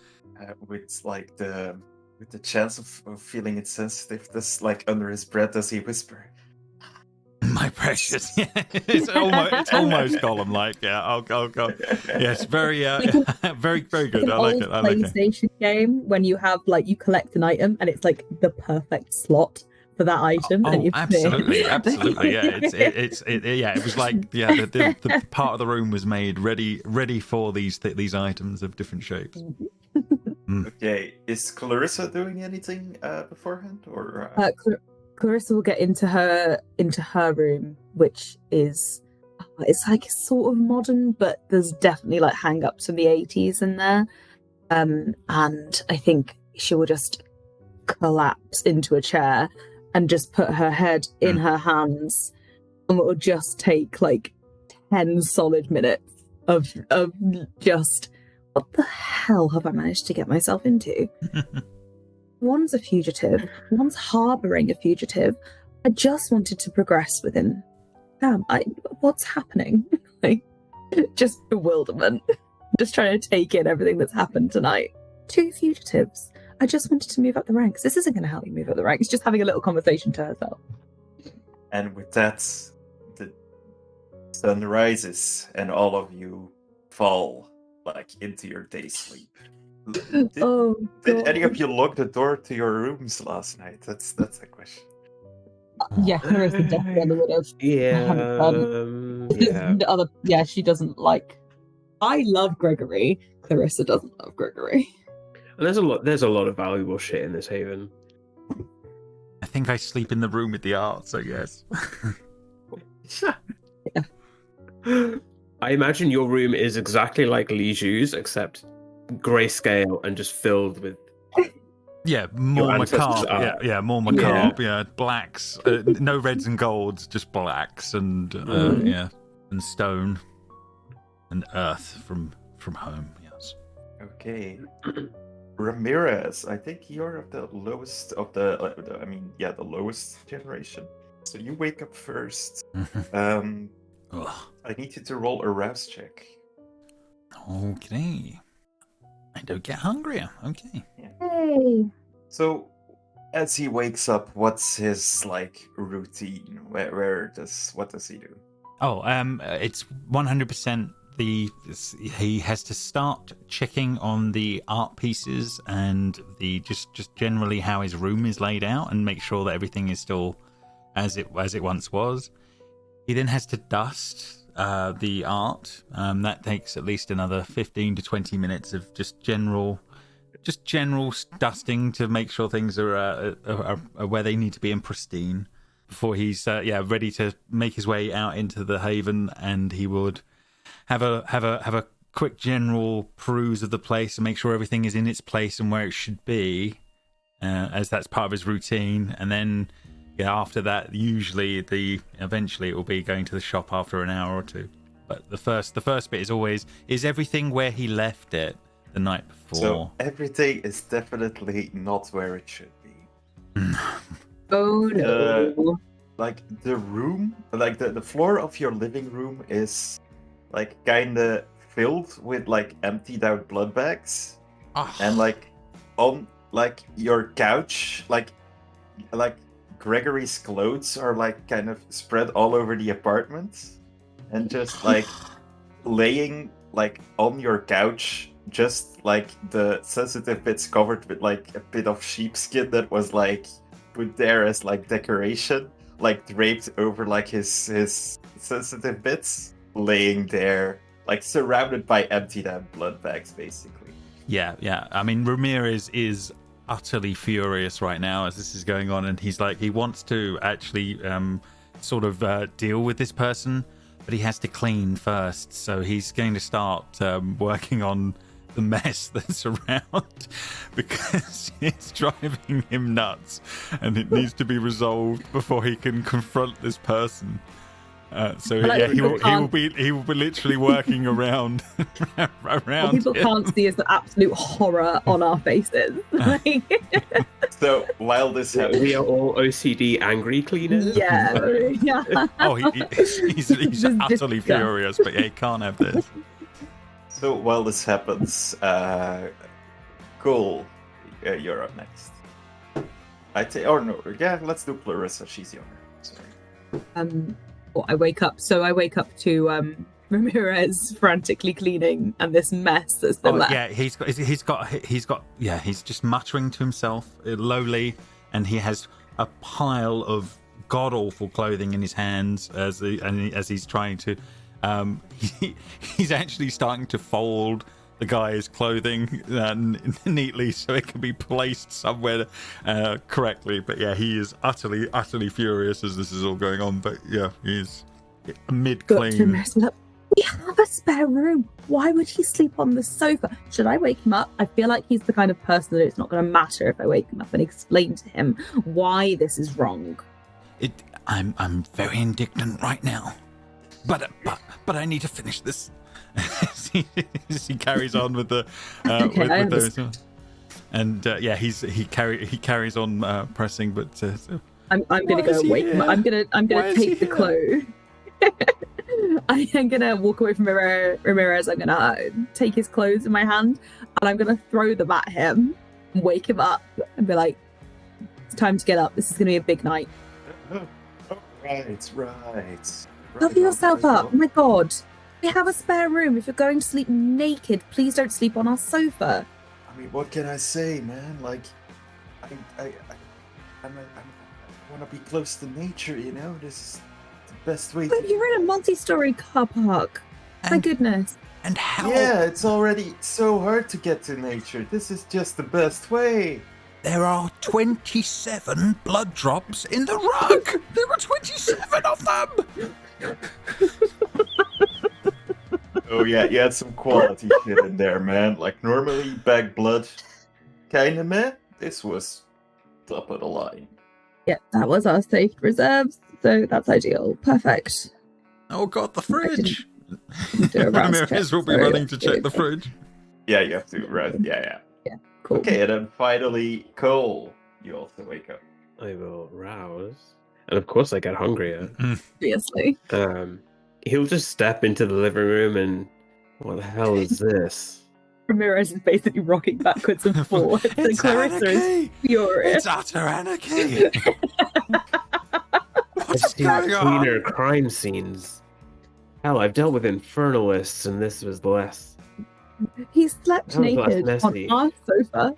With the chance of feeling insensitiveness, like under his breath, does he whisper, "My precious"? It's almost Gollum-like. Yeah, I'll go. Yes, very, very, very good. I like it. I like it. PlayStation game when you have you collect an item and it's like the perfect slot for that item. Oh, absolutely. Yeah, it was like the part of the room was made ready for these items of different shapes. Okay, is Clarissa doing anything beforehand, or? Clarissa will get into her room, which is it's like sort of modern, but there's definitely hang-ups from the 80s in there. And I think she will just collapse into a chair and just put her head in her hands, and it will just take 10 solid minutes of just, what the hell have I managed to get myself into? One's a fugitive, one's harbouring a fugitive. I just wanted to progress with him. Damn, what's happening? Just bewilderment. Just trying to take in everything that's happened tonight. 2 fugitives. I just wanted to move up the ranks. This isn't going to help me move up the ranks. Just having a little conversation to herself. And with that, the sun rises and all of you fall into your day sleep. Did any of you lock the door to your rooms last night? That's a question. Yeah, Clarissa definitely would have. Yeah. She doesn't like. I love Gregory. Clarissa doesn't love Gregory. And there's a lot of valuable shit in this haven. I think I sleep in the room with the art, so yes. Yeah. I imagine your room is exactly like Liju's, except grayscale and just filled with more macabre. More macabre. Yeah, blacks, no reds and golds, just blacks and and stone and earth from home. Yes. Okay. Ramirez, I think you're of the lowest of the lowest generation. So you wake up first. I need you to roll a rouse check. Okay. I don't get hungrier. Okay. Yeah. Hey. So, as he wakes up, what's his routine? What does he do? It's 100%. He has to start checking on the art pieces and the just generally how his room is laid out and make sure that everything is still as it once was. He then has to dust the art. That takes at least another 15 to 20 minutes of just general dusting to make sure things are where they need to be and pristine before he's ready to make his way out into the haven. And he would have a quick general peruse of the place and make sure everything is in its place and where it should be, as that's part of his routine. And then after that, eventually it will be going to the shop after an hour or two. But the first bit is always, is everything where he left it the night before? So everything is definitely not where it should be. Oh no. The room, the floor of your living room is kind of filled with emptied out blood bags. And on your couch, Gregory's clothes are kind of spread all over the apartment, and just laying on your couch, just the sensitive bits covered with a bit of sheepskin that was put there as decoration, draped over his sensitive bits, laying there surrounded by emptied out blood bags, basically. Yeah. I mean, Ramirez is utterly furious right now as this is going on, and he's he wants to actually deal with this person, but he has to clean first. So he's going to start working on the mess that's around because it's driving him nuts, and it needs to be resolved before he can confront this person. He will be literally working around. What people can't see is the absolute horror on our faces. So while this happens, We are all OCD angry cleaners. Yeah. Oh, he's utterly furious, but yeah, he can't have this. so while this happens, Cole, you're up next. Let's do Clarissa. She's younger. Sorry. I wake up. So I wake up to Ramirez frantically cleaning and this mess that's been left. Yeah, he's just muttering to himself lowly, and he has a pile of god awful clothing in his hands as he's trying to. He's actually starting to fold the guy's clothing neatly so it can be placed somewhere correctly. But yeah, he is utterly furious as this is all going on. But yeah, he's mid-clean. We have a spare room. Why would he sleep on the sofa? Should I wake him up? I feel like he's the kind of person that it's not going to matter if I wake him up and explain to him why this is wrong. I'm very indignant right now, but I need to finish this. he carries on with the with those, and he carries on pressing. But I'm gonna go wake him up. I'm gonna take the clothes. I'm gonna walk away from Ramirez. I'm gonna take his clothes in my hand and I'm gonna throw them at him, wake him up, and be like, "It's time to get up. This is gonna be a big night." Right. Cover yourself up. Oh my God. We have a spare room. If you're going to sleep naked, please don't sleep on our sofa. I mean, what can I say, man? Like, I want to be close to nature, you know? This is the best way But you're in a multi-story car park. My goodness. And how? Yeah, it's already so hard to get to nature. This is just the best way. There are 27 blood drops in the rug. There were 27 of them. Oh yeah, you had some quality shit in there, man. Like normally bag blood, kinda meh. This was top of the line. Yeah, that was our safe reserves, so that's ideal. Perfect. Oh God, the fridge. Ramirez will be running to check the fridge. Yeah, you have to, right? Yeah. Yeah, cool. Okay, and then finally, Cole, you also wake up. I will rouse, and of course I get hungrier. Obviously. He'll just step into the living room and, what the hell is this? Ramirez is basically rocking backwards and forwards, and Clarissa is furious. It's utter anarchy. I've seen cleaner crime scenes. Hell, I've dealt with infernalists, and this was less. He slept naked on our sofa.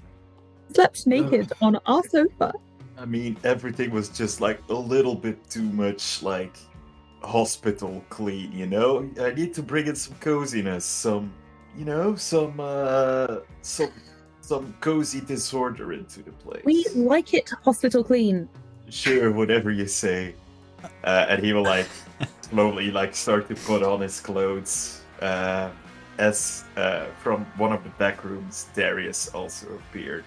On our sofa. I mean, everything was just like a little bit too much, like hospital clean, you know? I need to bring in some coziness, some cozy disorder into the place. We like it hospital clean. Sure, whatever you say. And he will like slowly like start to put on his clothes. As from one of the back rooms, Darius also appeared,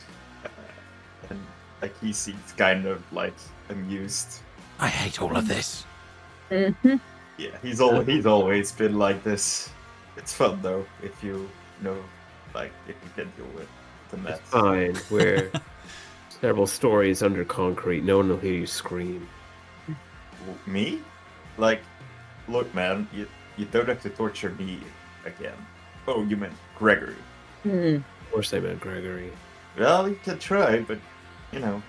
and like he seems kind of like amused. I hate all of this. Mm-hmm. Yeah, he's always been like this. It's fun though if you know, like if you can deal with the mess. It's fine. We're several stories under concrete. No one will hear you scream. Me? Like, look, man, you don't have to torture me again. Oh, you meant Gregory. Mm. Of course I meant Gregory. Well, you can try, but you know,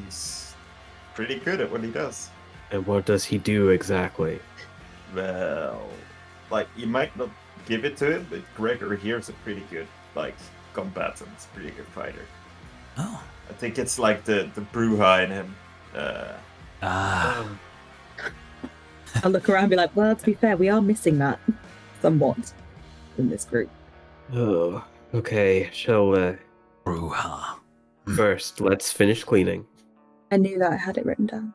he's pretty good at what he does. And what does he do exactly? Well, like, you might not give it to him, but Gregory here is a pretty good, like, combatant, pretty good fighter. Oh. I think it's like the Bruja in him. I'll look around and be like, well, to be fair, we are missing that somewhat in this group. Oh, okay. Shall Bruja. First, let's finish cleaning. I knew that I had it written down.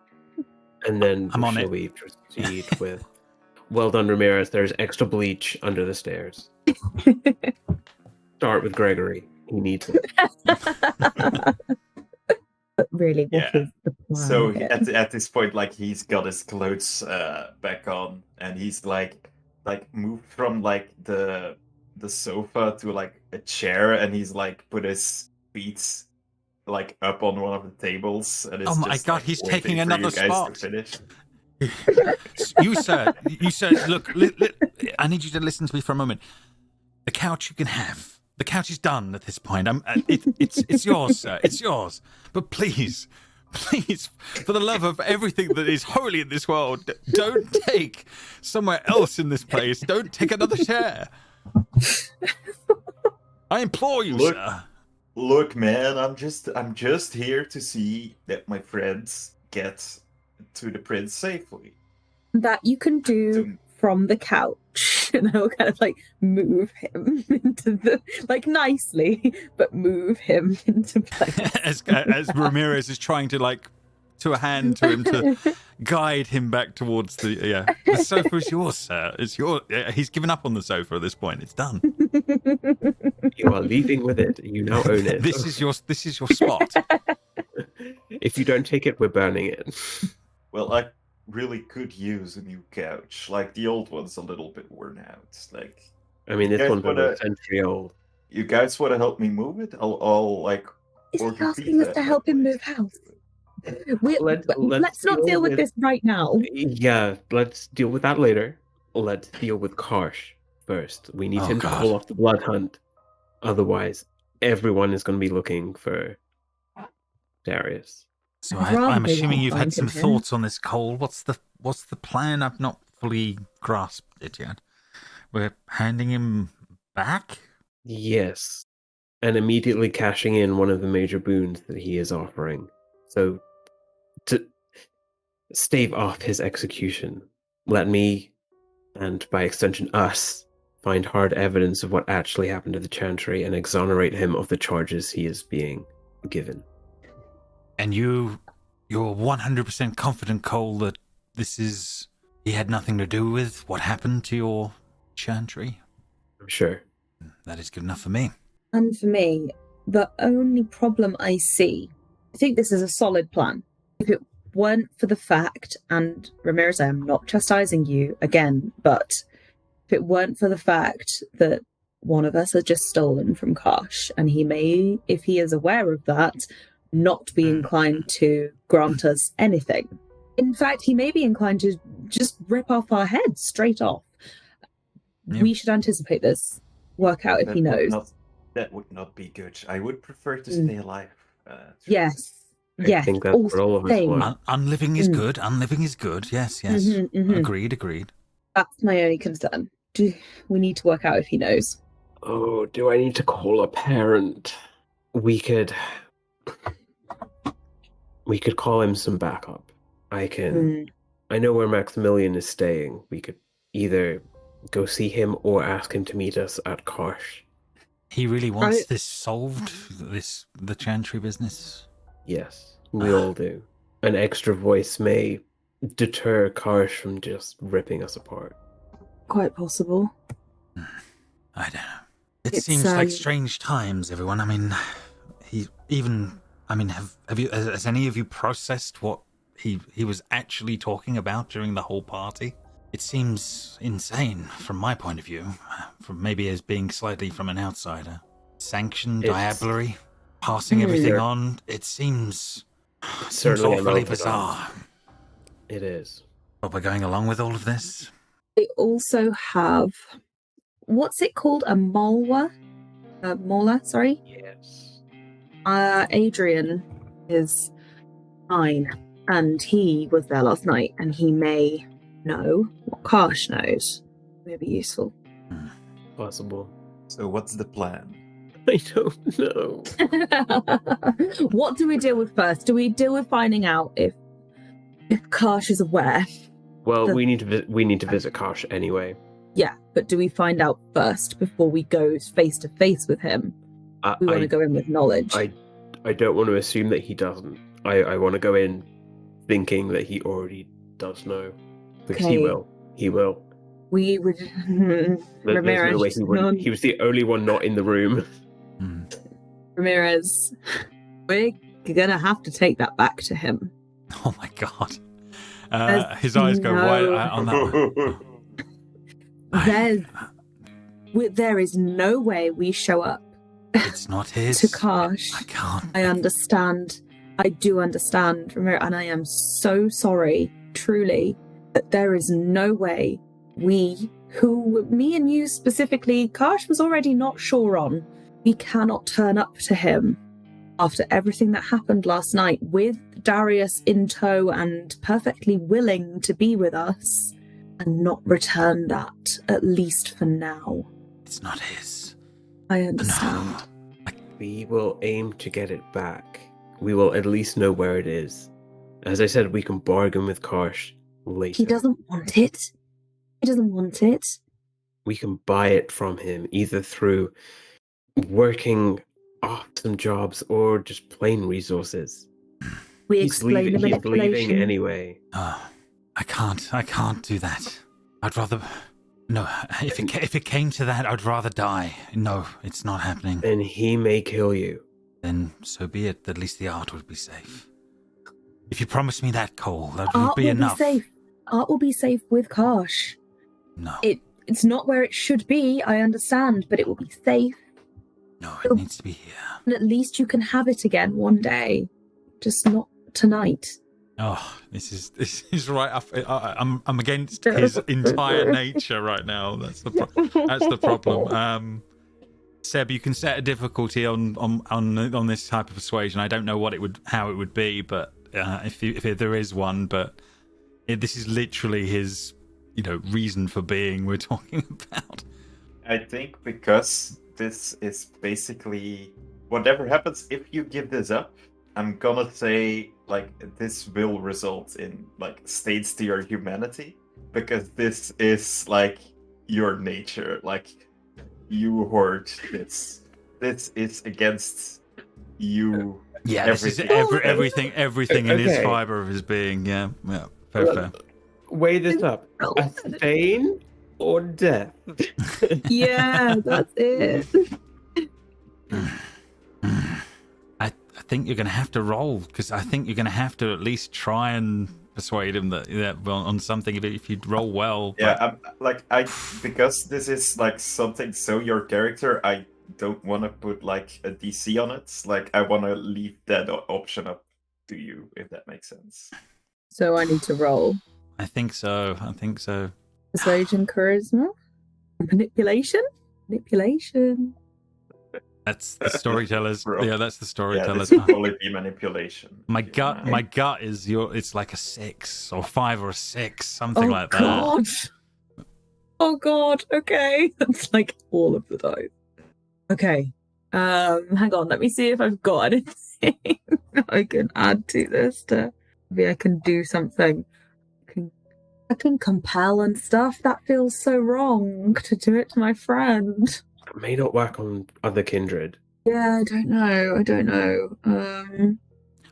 And then I'm on shall it. we proceed with... Well done, Ramirez. There's extra bleach under the stairs. Start with Gregory. He needs it. But really, what is the plan? So here? at this point, like he's got his clothes back on, and he's like moved from like the sofa to like a chair, and he's like put his feet like up on one of the tables, and it's Oh my just, God, like, he's waiting taking for another you guys spot. to finish. You sir, look, I need you to listen to me for a moment. The couch you can have. The couch is done at this point. It's yours, sir. It's yours. But please, for the love of everything that is holy in this world, don't take somewhere else in this place. Don't take another chair. I implore you, sir. Look, man, I'm just here to see that my friends get to the prince safely. That you can do from the couch. And I'll kind of like move him into the, like, nicely, but move him into place. as Ramirez is trying to, like, to a hand to him to guide him back towards the sofa is yours, sir. It's your. He's given up on the sofa at this point. It's done. You are leaving with it. You now own it. This is your spot. If you don't take it, we're burning it. Well, I really could use a new couch. Like, the old one's a little bit worn out. Like, I mean, this guys one's over a century old. you guys want to help me move it? I'll like. Is he order asking pizza us to at help that him place. move house? Let's not deal with this right now. Yeah, let's deal with that later. Let's deal with Kash first. We need him to pull off the blood hunt. Otherwise, everyone is going to be looking for Darius. So I'd rather I'm they assuming won't you've had find some him here. thoughts on this, Cole. What's the plan? I've not fully grasped it yet. We're handing him back? Yes, and immediately cashing in one of the major boons that he is offering. So, to stave off his execution, let me, and by extension us, find hard evidence of what actually happened to the Chantry and exonerate him of the charges he is being given. And you're 100% confident, Cole, that he had nothing to do with what happened to your Chantry? I'm sure. That is good enough for me. And for me, the only problem I see, I think this is a solid plan. If it weren't for the fact, and Ramirez, I am not chastising you again, but if it weren't for the fact that one of us has just stolen from Kash, and he may, if he is aware of that, not be inclined to grant us anything. In fact, he may be inclined to just rip off our heads straight off. Yeah. We should anticipate this, work out if he knows. That would not be good. I would prefer to stay alive. Yes. I think that's what all of us same. want. Unliving is good. Unliving is good. Yes. Mhm, mhm. Agreed. That's my only concern. We need to work out if he knows. Oh, do I need to call a parent? We could call him some backup. I know where Maximilian is staying. We could either go see him or ask him to meet us at Kash. He really wants this solved, the Chantry business? Yes, we all do. An extra voice may deter Kash from just ripping us apart. Quite possible. I don't know. It It's, seems like strange times, everyone. I mean, has any of you processed what he was actually talking about during the whole party? It seems insane from my point of view, from maybe as being slightly from an outsider. Sanction, diablerie, passing everything on. It seems Certainly awfully unorthodox. bizarre. It is. But we're going along with all of this? They also have, what's it called? A Mola? Sorry? Yes. Adrian is 9, and he was there last night, and he may know what Kash knows. May be useful. Possible. So what's the plan? I don't know. What do we deal with first? Do we deal with finding out if Kash is aware? Well, we need to visit Kash anyway. Yeah, but do we find out first before we go face to face with him? We want to go in with knowledge. I don't want to assume that he doesn't. I want to go in thinking that he already does know. Because he will. He will. We would... There's no way he wouldn't. He was the only one not in the room. Ramirez, we're going to have to take that back to him. Oh my god. His eyes go wide on that one. There is no way we show up It's not his. to Kash. I can't. I understand. I do understand, Ramirez, and I am so sorry, truly, that there is no way me and you specifically, Kash was already not sure on. We cannot turn up to him after everything that happened last night with Darius in tow and perfectly willing to be with us and not return that, at least for now. It's not his. I understand. No. We will aim to get it back. We will at least know where it is. As I said, we can bargain with Kash later. He doesn't want it. He doesn't want it. We can buy it from him, either through working off some jobs or just plain resources. We He's explain leaving, the he's manipulation. leaving anyway. I can't do that. I'd rather... No, if it came to that, I'd rather die. No, it's not happening. Then he may kill you. Then so be it. At least the art would be safe. If you promise me that, Cole, that Art would be will enough. Be safe. Art will be safe with Kash. No. It's not where it should be, I understand, but it will be safe. No, it needs to be here. And at least you can have it again one day. Just not tonight. Oh, this is right up. I'm against his entire nature right now. That's the problem. Seb, you can set a difficulty on this type of persuasion. I don't know how it would be, but if there is one, but this is literally his reason for being. We're talking about. I think because this is basically whatever happens if you give this up. I'm gonna say this will result in states to your humanity, because this is your nature. You hoard this. This is against you. Yeah, this is everything in his fiber of his being. Yeah, fair. Weigh this up. A stain or death? Yeah, that's it. I think you're going to have to roll, because I think you're going to have to at least try and persuade him that on something. If you roll well. Yeah, because this is something so your character. I don't want to put a DC on it. I want to leave that option up to you, if that makes sense. So I need to roll. I think so. Persuasion, charisma, manipulation. That's the storytellers. Yeah, that's the storytellers. Yeah, this would probably be manipulation. My gut is it's like a 6 or 5 or a 6, something like that. God. Oh God. Okay, that's all of the dice. Okay. Hang on. Let me see if I've got anything I can add to this. Maybe I can do something. I can compel and stuff. That feels so wrong to do it to my friend. It may not work on other kindred. Yeah, I don't know.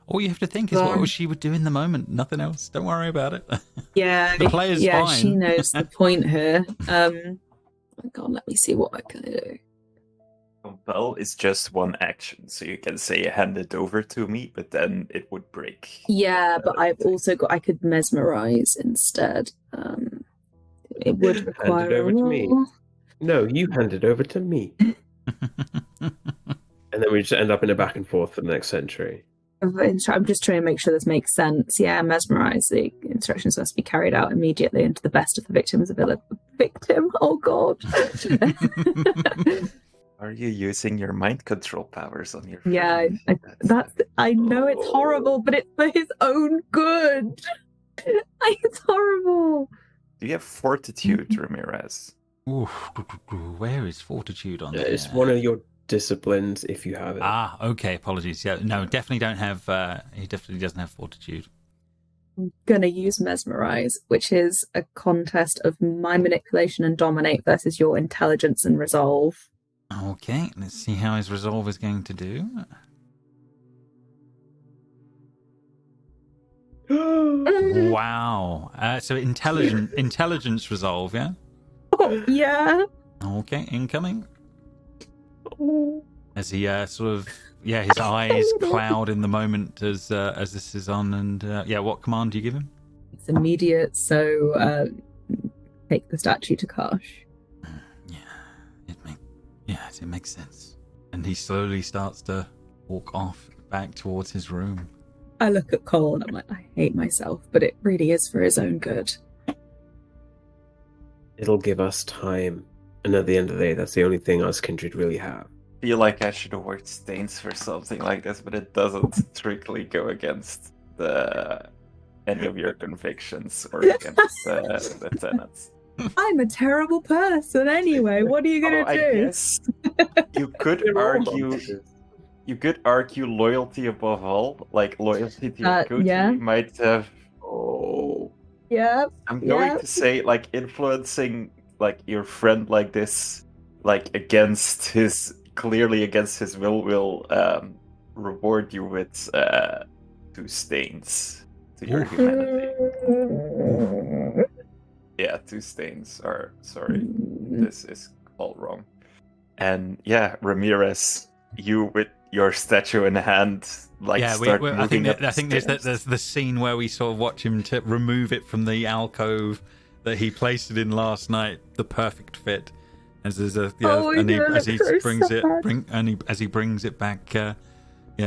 All you have to think is what she would do in the moment. Nothing else. Don't worry about it. Yeah, the player's fine. She knows the point here. God, let me see what I can do. Compel is just one action, so you can say hand it over to me, but then it would break. Yeah, but I've also got I could mesmerize instead. It would require hand it over to me. No, you hand it over to me. And then we just end up in a back and forth for the next century. I'm just trying to make sure this makes sense. Yeah, mesmerize. The instructions must be carried out immediately and to the best of the victim's ability. Victim? Oh, God. Are you using your mind control powers on your friend? Yeah, I know it's horrible, but it's for his own good. It's horrible. Do you have fortitude, Ramirez? Ooh, where is fortitude on there? It's one of your disciplines if you have it. Okay, apologies. Yeah, no, definitely don't have. He definitely doesn't have fortitude. I'm gonna use mesmerize, which is a contest of my manipulation and dominate versus your intelligence and resolve. Okay, let's see how his resolve is going to do. Wow. So intelligence resolve, yeah? Yeah. Okay, incoming. As he his eyes cloud in the moment as this is on, and what command do you give him? It's immediate, so take the statue to Kash. It makes sense. And he slowly starts to walk off back towards his room. I look at Cole and I'm like, I hate myself, but it really is for his own good. It'll give us time. And at the end of the day, that's the only thing us kindred really have. I feel like I should award stains for something like this, but it doesn't strictly go against any of your convictions or against the tenants. I'm a terrible person anyway. What are you going to do? I guess you could argue loyalty above all, like loyalty to your country yeah. might have. Oh, Yeah. I'm going to say like influencing like your friend like this, like clearly against his will reward you with 2 stains to your humanity. Yeah, 2 stains are sorry. This is all wrong. And yeah, Ramirez, you with your statue in hand, like start moving up I think there's the scene where we sort of watch him to remove it from the alcove that he placed it in last night, the perfect fit. As there's a as he brings it back,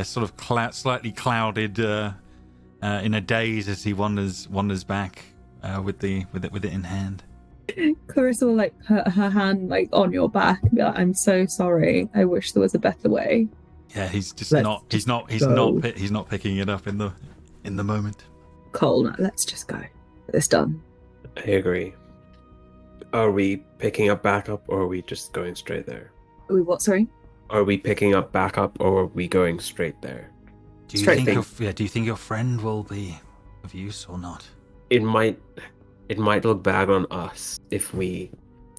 sort of slightly clouded in a daze as he wanders back with it in hand. Clarissa will like put her hand like on your back and be like, I'm so sorry. I wish there was a better way. Yeah, he's just not picking it up in the moment. Cole, no, let's just go. Get this done. I agree. Are we picking up backup or are we just going straight there? Are we what, sorry? Are we picking up backup or are we going straight there? Do you think your friend will be of use or not? It might look bad on us if we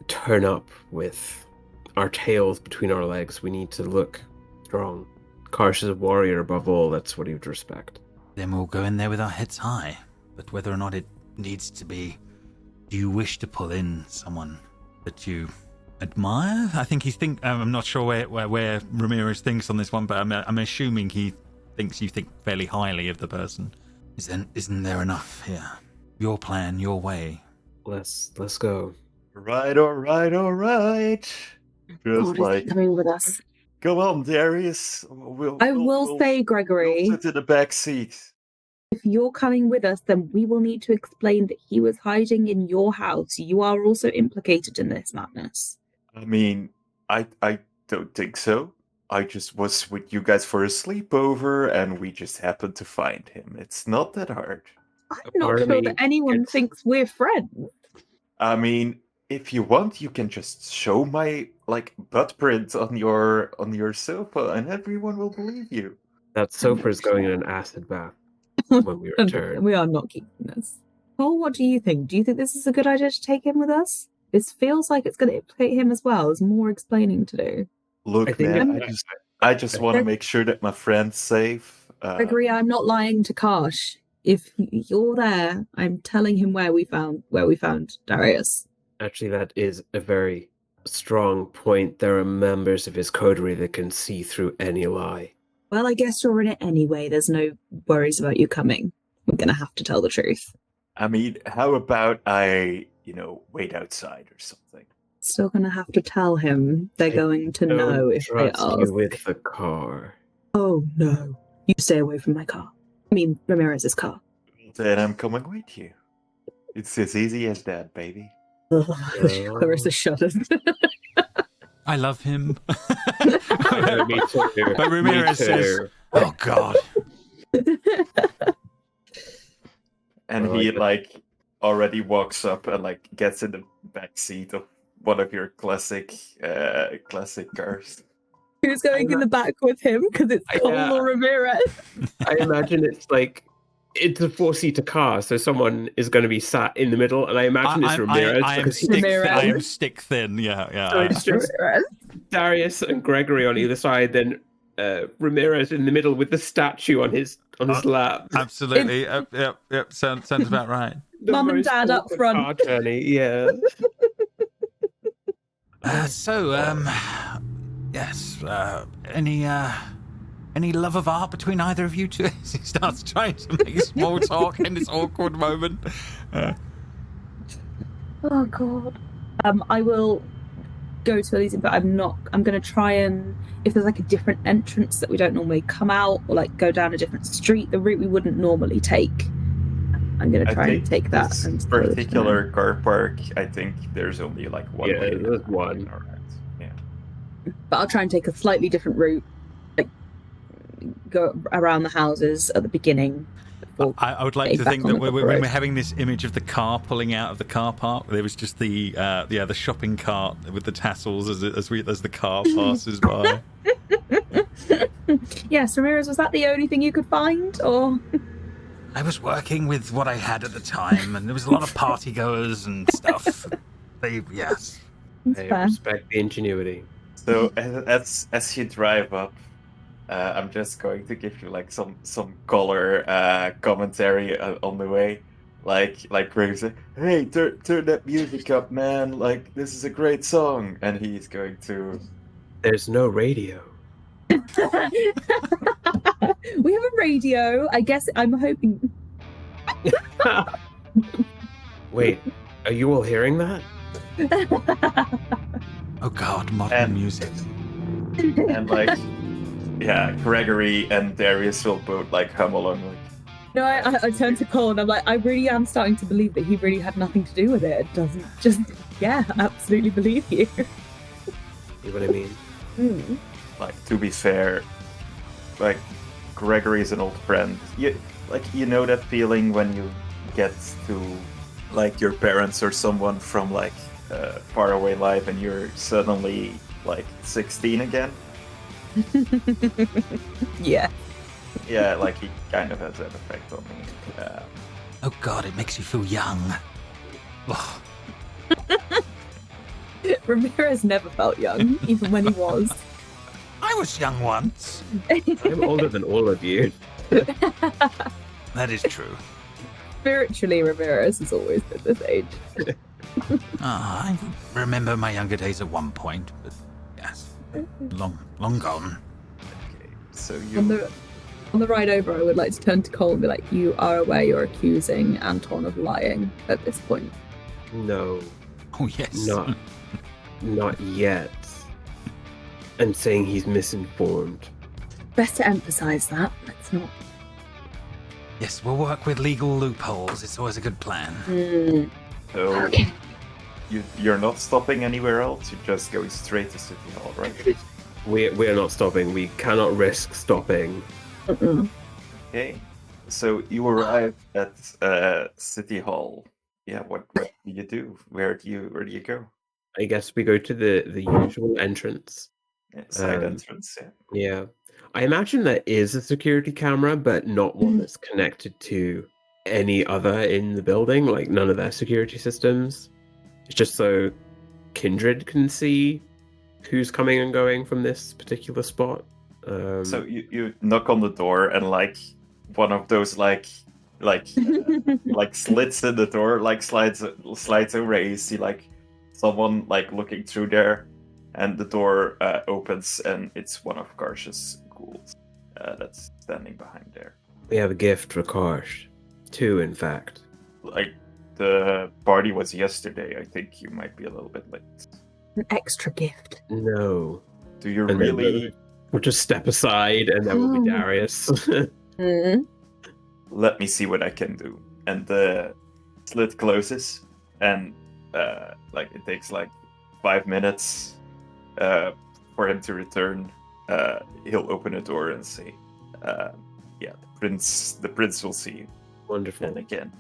turn up with our tails between our legs. We need to look strong. Kash is a warrior above all. That's what he would respect. Then we'll go in there with our heads high. But whether or not it needs to be, do you wish to pull in someone that you admire? I think I'm not sure where Ramirez thinks on this one, but I'm assuming he thinks you think fairly highly of the person. Isn't there enough here? Your plan, your way. Let's go. Right, all right. Just like coming with us. Go on, Darius. I will say, Gregory, we'll sit in the back seat. If you're coming with us, then we will need to explain that he was hiding in your house. You are also implicated in this madness. I mean, I don't think so. I just was with you guys for a sleepover, and we just happened to find him. It's not that hard. I'm not sure that anyone thinks we're friends. I mean, if you want, you can just show my butt print on your sofa, and everyone will believe you. That sofa is going in an acid bath when we return. We are not keeping this. Paul, what do you think? Do you think this is a good idea to take him with us? This feels like it's going to implicate him as well. There's more explaining to do. Look, man, I just want to make sure that my friend's safe. Gregory, I'm not lying to Kash. If you're there, I'm telling him where we found Darius. Actually, that is a very strong point. There are members of his coterie that can see through any lie. Well, I guess you're in it anyway. There's no worries about you coming. We're going to have to tell the truth. I mean, how about I, wait outside or something? Still going to have to tell him. They're going to know if they ask. You with the car. Oh, no. You stay away from my car. I mean, Ramirez's car. Then I'm coming with you. It's as easy as that, baby. Clarissa shudders. I love him. Me too. But Ramirez says, oh, God. And he, already walks up and, gets in the back seat of one of your classic cars. Who's going in the back with him? Because it's Cole or Ramirez. I imagine it's a 4-seater car, so someone is going to be sat in the middle, and I imagine it's Ramirez. I am stick thin, yeah. So it's just Darius and Gregory on either side, then Ramirez in the middle with the statue on his lap. Absolutely, yep. Sounds about right. Mum and Dad up front. Car journey, yeah. Yes. Any love of art between either of you two? As he starts trying to make small talk in this awkward moment. Oh God. I will go to Elysium, but I'm going to try and, if there's like a different entrance that we don't normally come out, or like go down a different street, the route we wouldn't normally take, I'm going to try and take that. This and particular car park, I think there's only like one lane. There's one. All right. Yeah. But I'll try and take a slightly different route, like go around the houses at the beginning. I would like to think that when we're having this image of the car pulling out of the car park, there was just the shopping cart with the tassels as the car passes by. Yes, Ramirez, was that the only thing you could find, or? I was working with what I had at the time, and there was a lot of party goers and stuff. Yes. I respect the ingenuity. So as you drive up, I'm just going to give you like some color commentary on the way, like Greg say, "Hey, turn that music up, man! Like this is a great song," and he's going to. There's no radio. We have a radio. I guess I'm hoping. Wait, are you all hearing that? Oh God, modern music. And like. Yeah, Gregory and Darius will both like hum along. Like, no, I turn to Cole and I'm like, I really am starting to believe that he really had nothing to do with it. It doesn't just, yeah, absolutely believe you. You know what I mean? Mm. Like, to be fair, like Gregory is an old friend. You know that feeling when you get to like your parents or someone from like far away life and you're suddenly like 16 again. Yeah, like he kind of has that effect on me. Oh God, it makes you feel young. Oh. Ramirez never felt young, even when he was. I was young once. I'm older than all of you. That is true. Spiritually, Ramirez has always been this age. I remember my younger days at one point, but yes. Long gone. Okay, so you on the ride over, I would like to turn to Cole and be like, "You are aware you're accusing Anton of lying at this point." No. Oh yes. Not yet. I'm saying he's misinformed. Best to emphasize that. Let's not. Yes, we'll work with legal loopholes. It's always a good plan. So Okay. You're not stopping anywhere else. You're just going straight to City Hall, right? We're not stopping. We cannot risk stopping. Mm-mm. Okay. So you arrive at City Hall. Yeah. What do you do? Where do you go? I guess we go to the usual entrance. Yeah, side entrance. Yeah. Yeah. I imagine there is a security camera, but not one that's connected to any other in the building, like none of their security systems. It's just so Kindred can see who's coming and going from this particular spot. So you knock on the door and like one of those like slits in the door like slides away. You see like someone like looking through there, and the door opens and it's one of Karsh's ghouls that's standing behind there. We have a gift for Karsh. 2, in fact. Like the party was yesterday. I think you might be a little bit late. An extra gift. No. Do you And really? We'll just step aside and there will be Darius. Mm. Let me see what I can do. And the slit closes, and like it takes like 5 minutes for him to return. He'll open a door and say, "Yeah, the prince will see you." Wonderful. And again,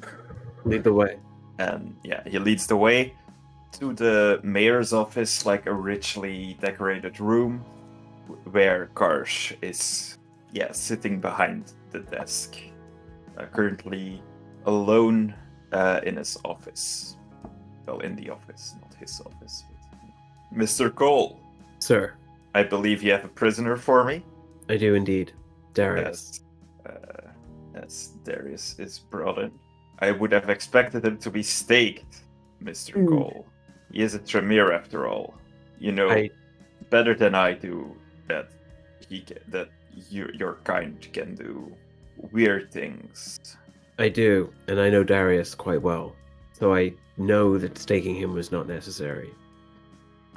Lead the way. and yeah, he leads the way to the mayor's office, like a richly decorated room where Karsh is, sitting behind the desk, currently alone in his office. Well, in the office, not his office. But... Mr. Cole, Sir, I believe you have a prisoner for me. I do indeed. Darius. As Darius is brought in. I would have expected him to be staked, Mr. Cole. He is a Tremere after all. You know better than I do that your kind can do weird things. I do, and I know Darius quite well. So I know that staking him was not necessary.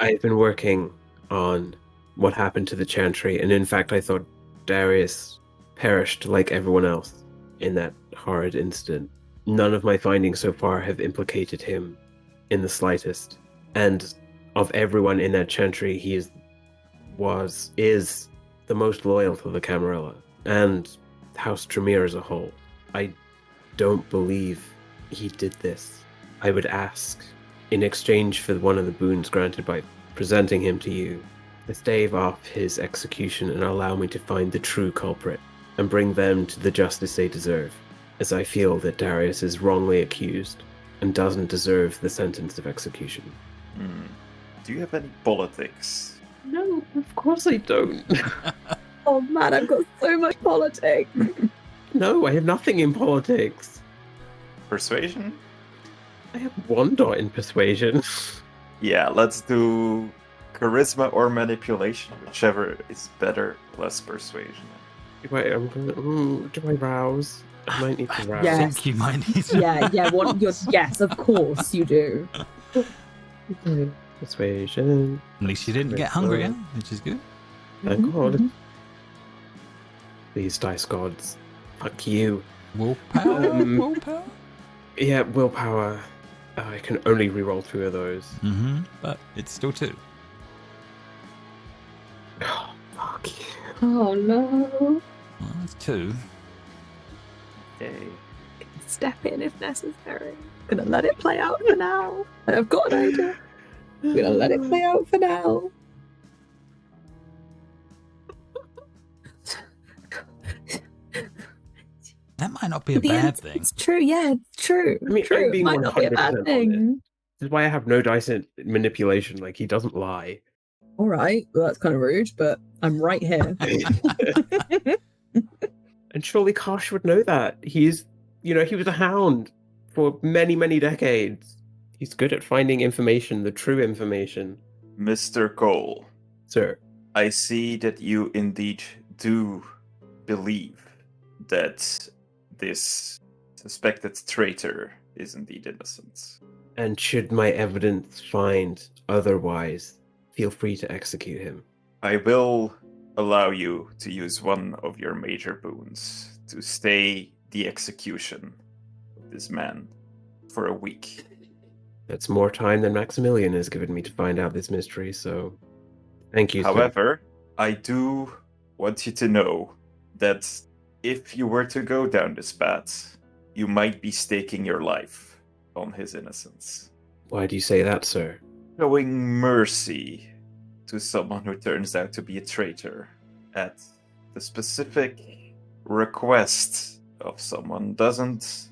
I've been working on what happened to the Chantry, and in fact I thought Darius perished like everyone else in that horrid incident. None of my findings so far have implicated him in the slightest. And of everyone in that Chantry, he is the most loyal to the Camarilla and House Tremere as a whole. I don't believe he did this. I would ask, in exchange for one of the boons granted by presenting him to you, to stave off his execution and allow me to find the true culprit and bring them to the justice they deserve, as I feel that Darius is wrongly accused and doesn't deserve the sentence of execution. Do you have any politics? No, of course I don't. Oh man, I've got so much politics. No, I have nothing in politics. Persuasion? I have 1 dot in persuasion. Yeah, let's do charisma or manipulation, whichever is better, plus persuasion. Wait, I'm gonna. Do I rouse? I might need to rouse. Yeah. I think you might need to. Yes, of course you do. Persuasion. At least you didn't get hungry again, which is good. Thank God. These dice gods. Fuck you. Willpower? Um, Yeah, willpower. I can only reroll 2 of those. But it's still 2. Oh, fuck you. Oh no. Well, that's 2. Okay. Step in if necessary. Gonna let it play out for now. I've got an idea. Gonna let it play out for now. That might not be a bad thing. It's true, yeah, it's true. I mean, true. I'm being Might not be a 100% bad honest. thing. This is why I have no dice in manipulation. Like, he doesn't lie. All right, well, that's kind of rude, but I'm right here. And surely Kash would know that. He was a hound for many, many decades. He's good at finding information, the true information. Mr. Cole, Sir, I see that you indeed do believe that this suspected traitor is indeed innocent. and should my evidence find otherwise, feel free to execute him. I will allow you to use one of your major boons to stay the execution of this man for a week. That's more time than Maximilian has given me to find out this mystery, so thank you, sir. However, I do want you to know that if you were to go down this path, you might be staking your life on his innocence. Why do you say that, sir? Showing mercy to someone who turns out to be a traitor at the specific request of someone doesn't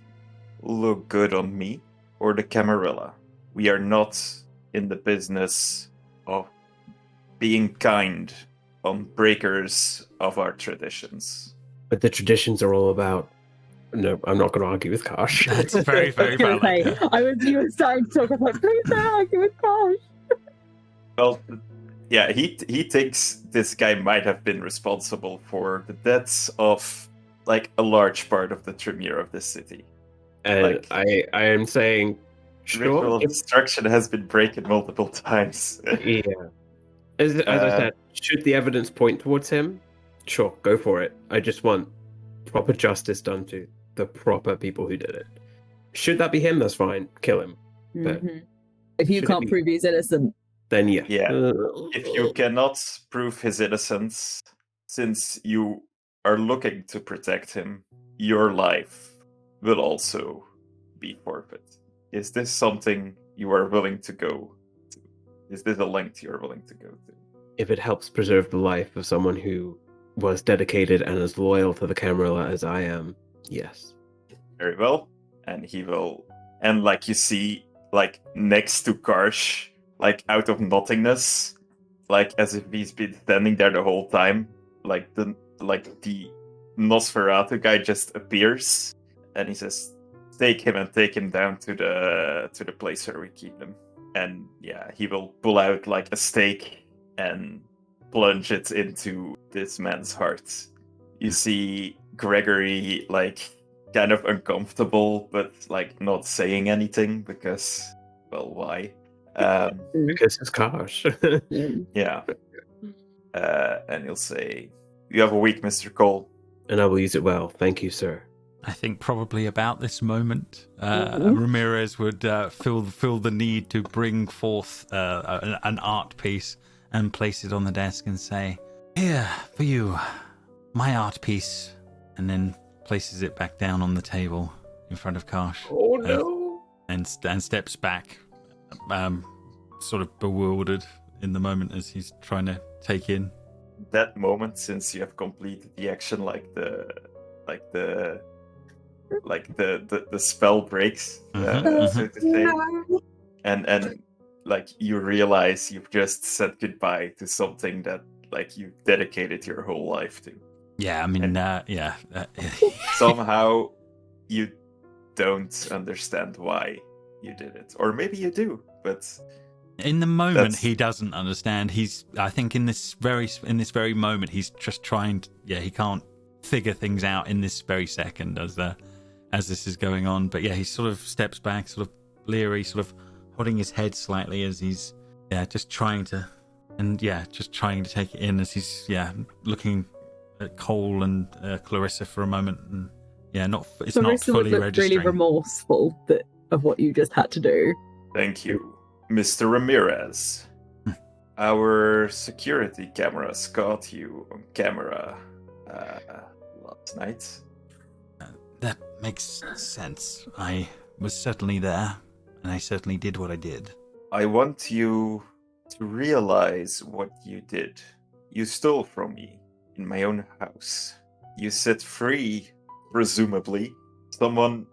look good on me or the Camarilla. We are not in the business of being kind on breakers of our traditions. But the traditions are all about... No, I'm not going to argue with Kash. That's very, very valid. You were starting to talk about please don't argue with Kash. Well, yeah, he thinks this guy might have been responsible for the deaths of like a large part of the Tremere of this city. And like- I am saying, Ritual sure, destruction has been broken multiple times. yeah. As I said, should the evidence point towards him, sure, go for it. I just want proper justice done to the proper people who did it. Should that be him, that's fine. Kill him. But If you should it can't be- prove he's innocent, Then yeah. Yeah. If you cannot prove his innocence, since you are looking to protect him, your life will also be forfeit. Is this something you are willing to go to? Is this a length you are willing to go to? If it helps preserve the life of someone who was dedicated and as loyal to the Camarilla as I am, yes. Very well. And he will, and like you see, like next to Karsh, like out of nothingness, like as if he's been standing there the whole time, like the Nosferatu guy just appears, and he says, "Take him and take him down to the place where we keep him." And yeah, he will pull out like a stake and plunge it into this man's heart. You see Gregory like kind of uncomfortable, but like not saying anything because, well, why? Because it's Kash. Yeah. And he'll say, "You have a week, Mr. Cole." And I will use it well. Thank you, sir. I think probably about this moment, Ramirez would feel the need to bring forth an art piece and place it on the desk and say, "Here, for you, my art piece," and then places it back down on the table in front of Kash. Oh, no. And steps back, sort of bewildered in the moment as he's trying to take in. That moment, since you have completed the action, like the spell breaks, so to say, and like you realize you've just said goodbye to something that like you dedicated your whole life to. Yeah, I mean, Somehow you don't understand why you did it, or maybe you do, but in the moment he doesn't understand. I think in this very moment he's just trying to, he can't figure things out in this very second as this is going on. But yeah, he sort of steps back, sort of bleary, sort of holding his head slightly as he's just trying to take it in as he's looking at Cole and Clarissa for a moment, and it's Clarissa not fully would look registering. really remorseful of what you just had to do. Thank you, Mr. Ramirez. Our security cameras caught you on camera last night. That makes sense. I was certainly there, and I certainly did what I did. I want you to realize what you did. You stole from me in my own house. You set free, presumably, someone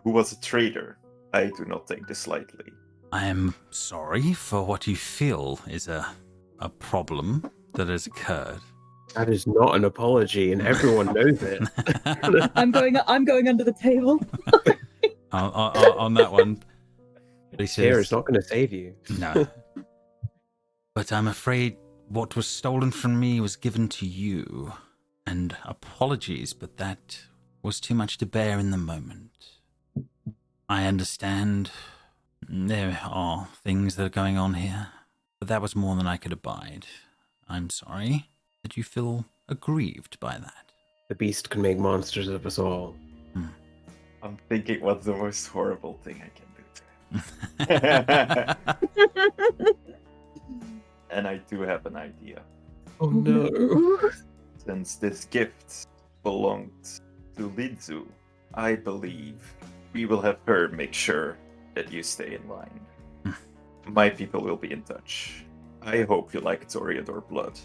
who was a traitor. I do not take this lightly. I am sorry for what you feel is a problem that has occurred. That is not an apology, and everyone knows it. I'm going under the table. On that one, he says, Here, it's not going to save you. No. But I'm afraid what was stolen from me was given to you. And apologies, but that was too much to bear in the moment. I understand there are things that are going on here, but that was more than I could abide. I'm sorry that you feel aggrieved by that. The beast can make monsters of us all. I'm thinking what's the most horrible thing I can do to him. And I do have an idea. Oh no. Since this gift belonged to Lidzu, I believe we will have her make sure that you stay in line. My people will be in touch. I hope you like Toreador blood,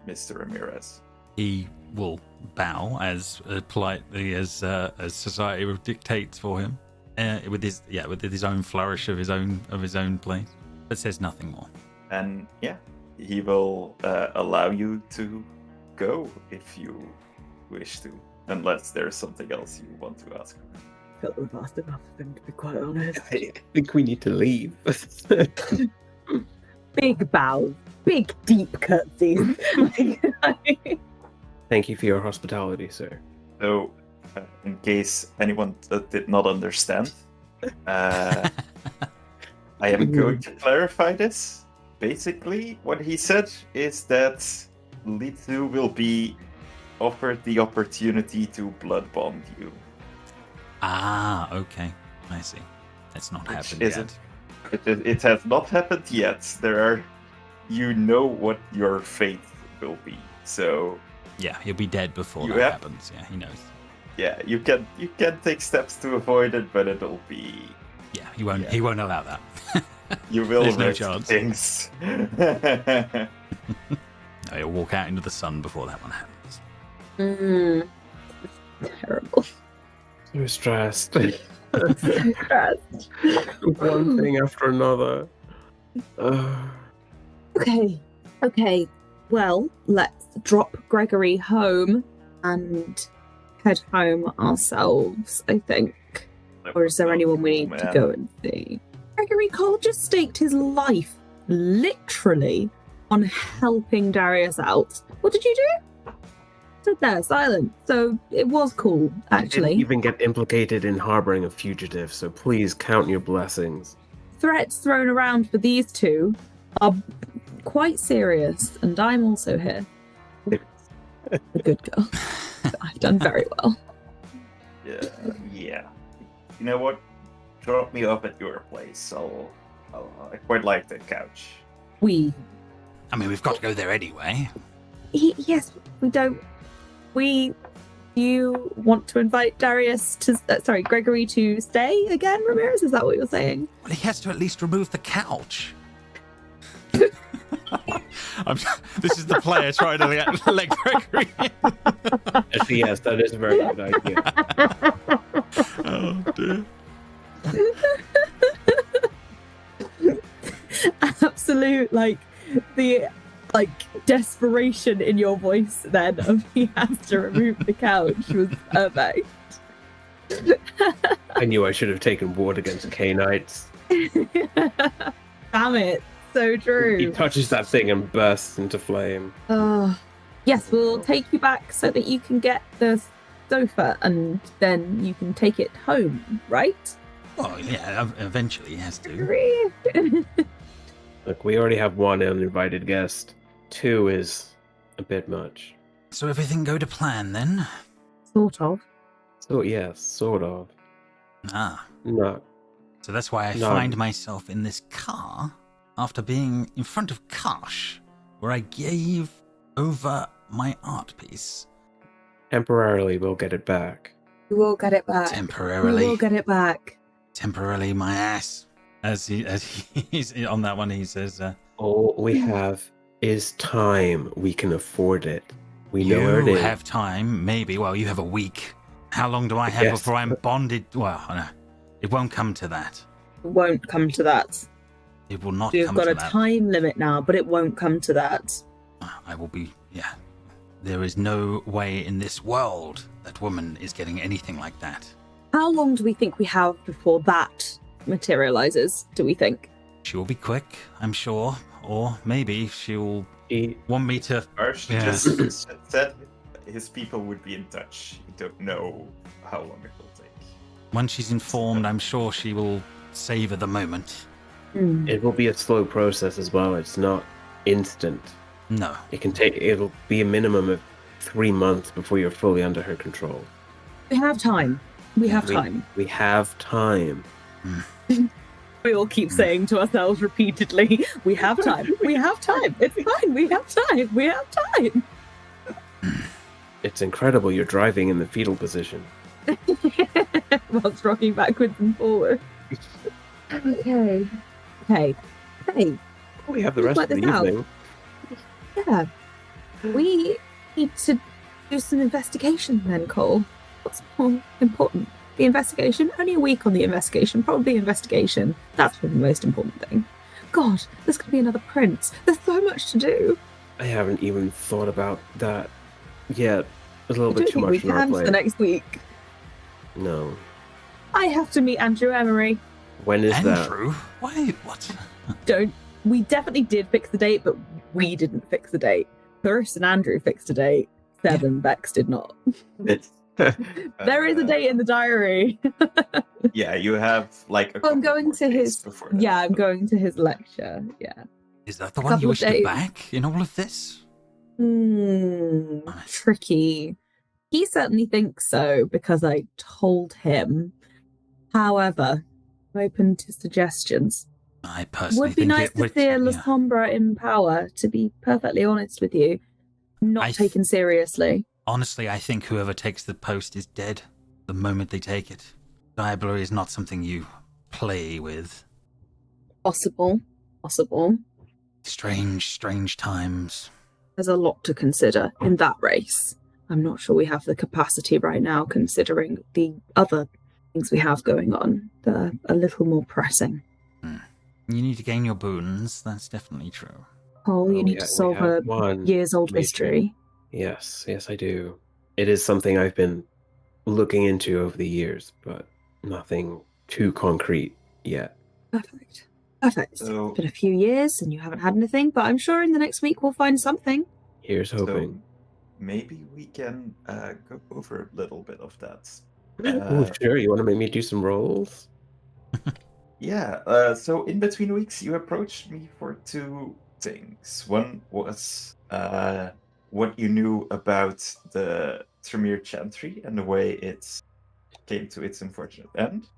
Mr. Ramirez. He will bow as politely as society dictates for him, with his own flourish of his own place, but says nothing more. And he will allow you to go if you wish to, unless there's something else you want to ask her. I felt the last enough of him, to be quite honest. I think we need to leave. Big bows, big deep curtsies. Thank you for your hospitality, sir. So, in case anyone did not understand, I am going to clarify this. Basically, what he said is that Lidzu will be offered the opportunity to blood bond you. Ah, okay. I see. It's not happened yet. It has not happened yet. You know what your fate will be. So yeah, he'll be dead before that happens. Yeah, he knows. Yeah, you can take steps to avoid it, but it'll be. Yeah, he won't. Yeah. He won't allow that. You will There's no risk chance. Things. No, he'll walk out into the sun before that one happens. Terrible. So stressed. So stressed. One thing after another. Okay. Well, let's drop Gregory home and head home ourselves, I think. Or is there anyone we need to go and see? Gregory Cole just staked his life, literally, on helping Darius out. What did you do? Stood there, silent. So it was cool, actually. I didn't even get implicated in harboring a fugitive, so please count your blessings. threats thrown around for these two are quite serious, and I'm also here. A good girl. I've done very well. Yeah. You know what? Drop me off at your place. I quite like the couch. I mean, we've got to go there anyway. Yes, we don't. You want to invite Darius to, Gregory to stay again, Ramirez? Is that what you're saying? Well, he has to at least remove the couch. This is the player trying to let Gregory in. Actually, yes, that is a very good idea. Oh, dear. Absolute, desperation in your voice then of he has to remove the couch was perfect. I knew I should have taken ward against K-Knights. Damn it. So true. He touches that thing and bursts into flame. Yes, we'll take you back so that you can get the sofa and then you can take it home, right? Oh, yeah, eventually he has to. Look, we already have one uninvited guest. 2 is a bit much. So everything go to plan then? Sort of. So, yes, sort of. Ah. No. So that's why I find myself in this car after being in front of Kash, where I gave over my art piece. Temporarily, we'll get it back. We will get it back. Temporarily. We will get it back. Temporarily, my ass. As he's on that one, he says, All we have is time. We can afford it. We know where it you is. have time, maybe. Well, you have a week. How long do I have Yes. before I'm bonded? Well, no, it won't come to that. It won't come to that. It will not We've come got to a that. time limit now, but it won't come to that. I will be, yeah. There is no way in this world that woman is getting anything like that. How long do we think we have before that materializes, do we think? She will be quick, I'm sure. Or maybe she'll want me to... Arch Yeah. just said his people would be in touch. You don't know how long it will take. Once she's informed, I'm sure she will savor the moment. It will be a slow process as well. It's not instant. No. It'll be a minimum of 3 months before you're fully under her control. We have time. We have time. We have time. We all keep saying to ourselves repeatedly, we have time. We have time. It's fine. We have time. We have time. It's incredible you're driving in the fetal position. Whilst rocking backwards and forwards. Okay. We have the rest of the evening. Yeah. We need to do some investigation then, Cole. What's more important? The investigation? Only a week on the investigation. Probably investigation. That's the most important thing. God, there's going to be another prince. There's so much to do. I haven't even thought about that yet. There's a little bit too I don't much think we on our can for plate. the next week. No. I have to meet Andrew Emery. When is that? Andrew? Why? What? We definitely did fix the date, but we didn't fix the date. Clarissa and Andrew fixed a date. Seb and Bex did not. There is a date in the diary. Yeah, you have like a I'm couple going more to days his. before that. Yeah, I'm going to his lecture. Yeah. Is that the one you Couple of wish to days. back in all of this? Tricky. He certainly thinks so because I told him. However, I'm open to suggestions. I personally Would be think nice it to would, see a La yeah. Sombra in power, to be perfectly honest with you. Not taken seriously. Honestly, I think whoever takes the post is dead the moment they take it. Diablo is not something you play with. Possible. Strange times. There's a lot to consider in that race. I'm not sure we have the capacity right now, considering the other things we have going on that are a little more pressing. You need to gain your boons, that's definitely true. Oh, you need yeah, to we solve have a one years-old major- mystery. Yes, I do. It is something I've been looking into over the years, but nothing too concrete yet. Perfect. So- It's been a few years and you haven't had anything, but I'm sure in the next week we'll find something. Here's hoping. So maybe we can go over a little bit of that. Oh, sure. You want to make me do some rolls? Yeah, so in between weeks, you approached me for two things. One was what you knew about the Tremere Chantry and the way it came to its unfortunate end,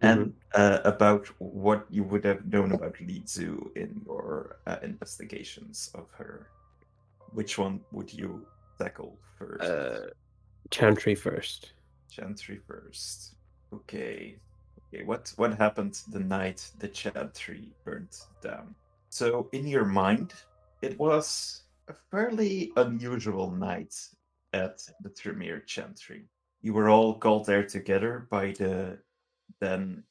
and about what you would have known about Li Zhu in your investigations of her. Which one would you tackle first? Chantry first. Chantry first. Okay. Okay, what happened the night the Chantry burned down? So in your mind, it was a fairly unusual night at the Tremere Chantry. You were all called there together by the then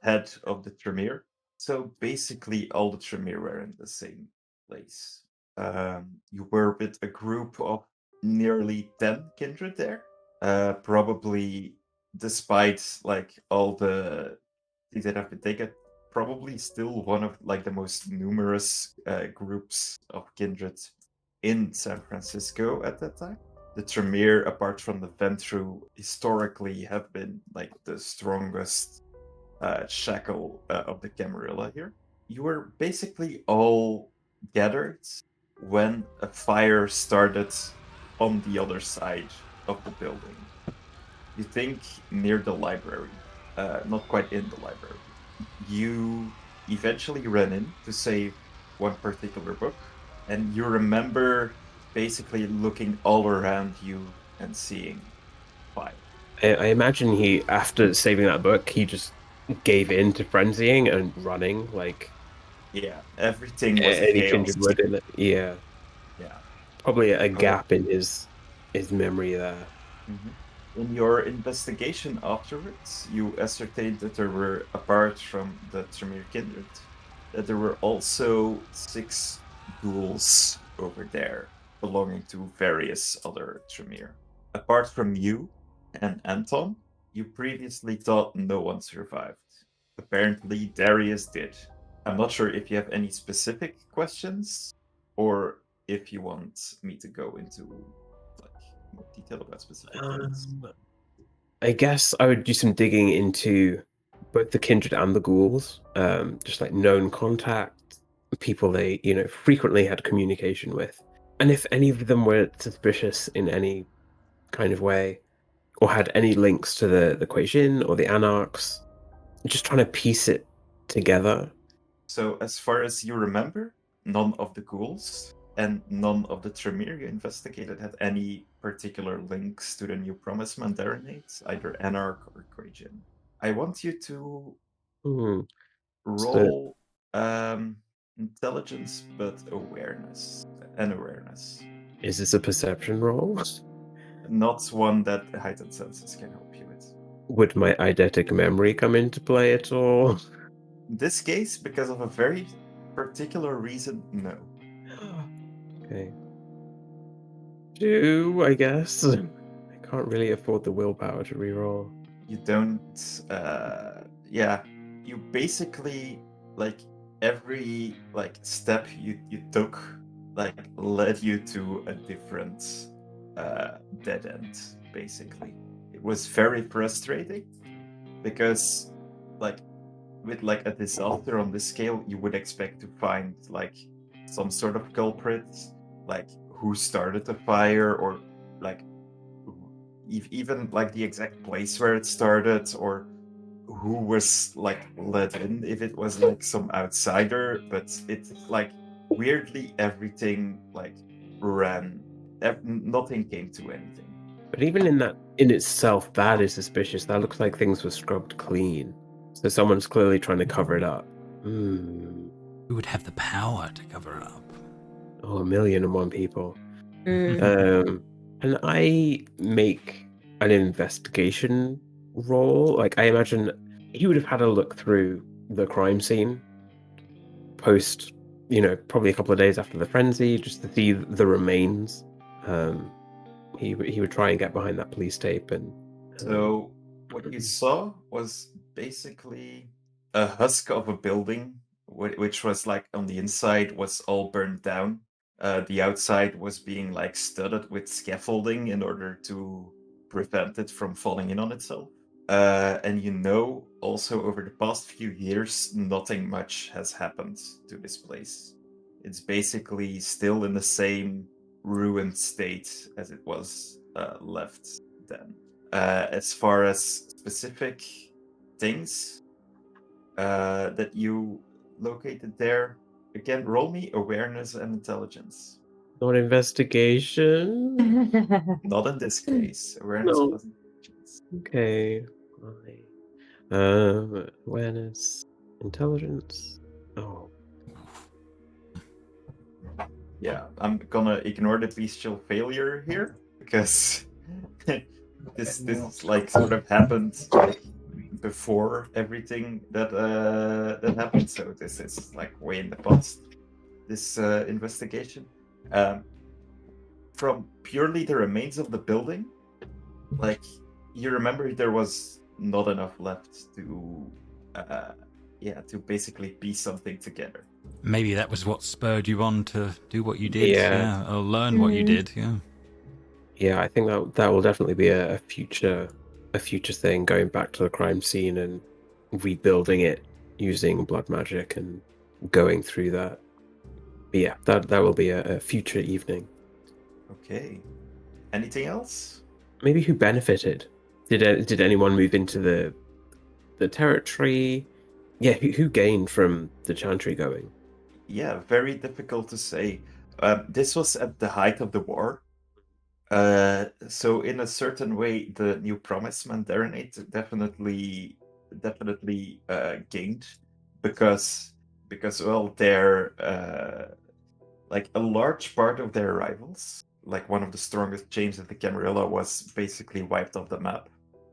head of the Tremere. So basically, all the Tremere were in the same place. You were with a group of nearly 10 kindred there. Probably, despite like all the things that have been taken, probably still one of like the most numerous groups of kindred in San Francisco at that time. The Tremere, apart from the Ventru, historically have been like the strongest shackle of the Camarilla here. You were basically all gathered when a fire started on the other side of the building. You think near the library, not quite in the library. You eventually ran in to save one particular book, and you remember basically looking all around you and seeing fire. I imagine he, after saving that book, he just gave in to frenzying and running like Yeah, everything was any chaos. kindred would in it. Yeah, Yeah. probably a gap in his memory there. In your investigation afterwards, you ascertained that there were, apart from the Tremere kindred, that there were also 6 ghouls over there, belonging to various other Tremere. Apart from you and Anton, you previously thought no one survived. Apparently, Darius did. I'm not sure if you have any specific questions, or if you want me to go into like more detail about specific things. I guess I would do some digging into both the kindred and the ghouls, just like known contacts, people they frequently had communication with, and if any of them were suspicious in any kind of way, or had any links to the Kuei-jin or the Anarchs. Just trying to piece it together. So, as far as you remember, none of the ghouls and none of the Tremere you investigated had any particular links to the New Promise Mandarinates, either Anarch or Kuei-jin. I want you to roll intelligence, but awareness. And awareness. Is this a perception roll? Not one that heightened senses can help you with. Would my eidetic memory come into play at all? In this case, because of a very particular reason, no. Okay. I guess. I can't really afford the willpower to reroll. You don't, yeah. You basically, like, every, like, step you took, like, led you to a different dead end, basically. It was very frustrating because, like, with like a disaster on this scale, you would expect to find like some sort of culprit, like who started the fire, or like even like the exact place where it started, or who was like let in if it was like some outsider. But it's like weirdly everything like ran. Nothing came to anything. But even in itself, that is suspicious. That looks like things were scrubbed clean. So someone's clearly trying to cover it up. Who would have the power to cover it up? Oh, 1,000,001 people. And I make an investigation roll. Like, I imagine he would have had a look through the crime scene post, probably a couple of days after the frenzy, just to see the remains. He would try and get behind that police tape. And so what you saw was basically a husk of a building, which was like on the inside was all burned down. The outside was being like studded with scaffolding in order to prevent it from falling in on itself. And you know, also over the past few years, nothing much has happened to this place. It's basically still in the same ruined state as it was left then. As far as specific things that you located there, again, roll me awareness and intelligence. Not investigation. Not in this case. Awareness No. plus intelligence. Okay. Awareness, intelligence. Oh. Yeah, I'm gonna ignore the bestial failure here because this like sort of happened like before everything that that happened. So this is like way in the past. This investigation, from purely the remains of the building, like you remember there was not enough left to to basically piece something together. Maybe that was what spurred you on to do what you did. Yeah. Or learn what you did. Yeah. Yeah, I think that will definitely be a future thing, going back to the crime scene and rebuilding it using blood magic and going through that. But yeah, that will be a future evening. Okay. Anything else? Maybe who benefited? Did anyone move into the territory? Yeah, who gained from the chantry going? Yeah, very difficult to say. This was at the height of the war. So in a certain way, the new promise Mandarinate definitely gained because well, they're like a large part of their rivals, like one of the strongest chains of the Camarilla, was basically wiped off the map.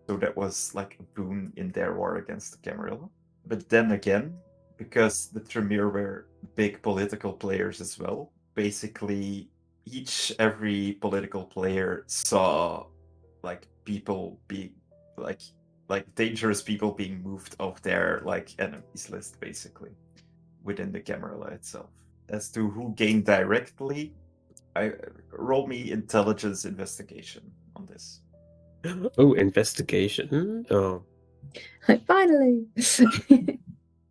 So that was like a boon in their war against the Camarilla. But then again, because the Tremere were big political players as well, basically every political player saw like people being like dangerous people being moved off their like enemies list, basically within the Camarilla itself. As to who gained directly, I roll me intelligence investigation on this. Oh, investigation. Oh, Finally.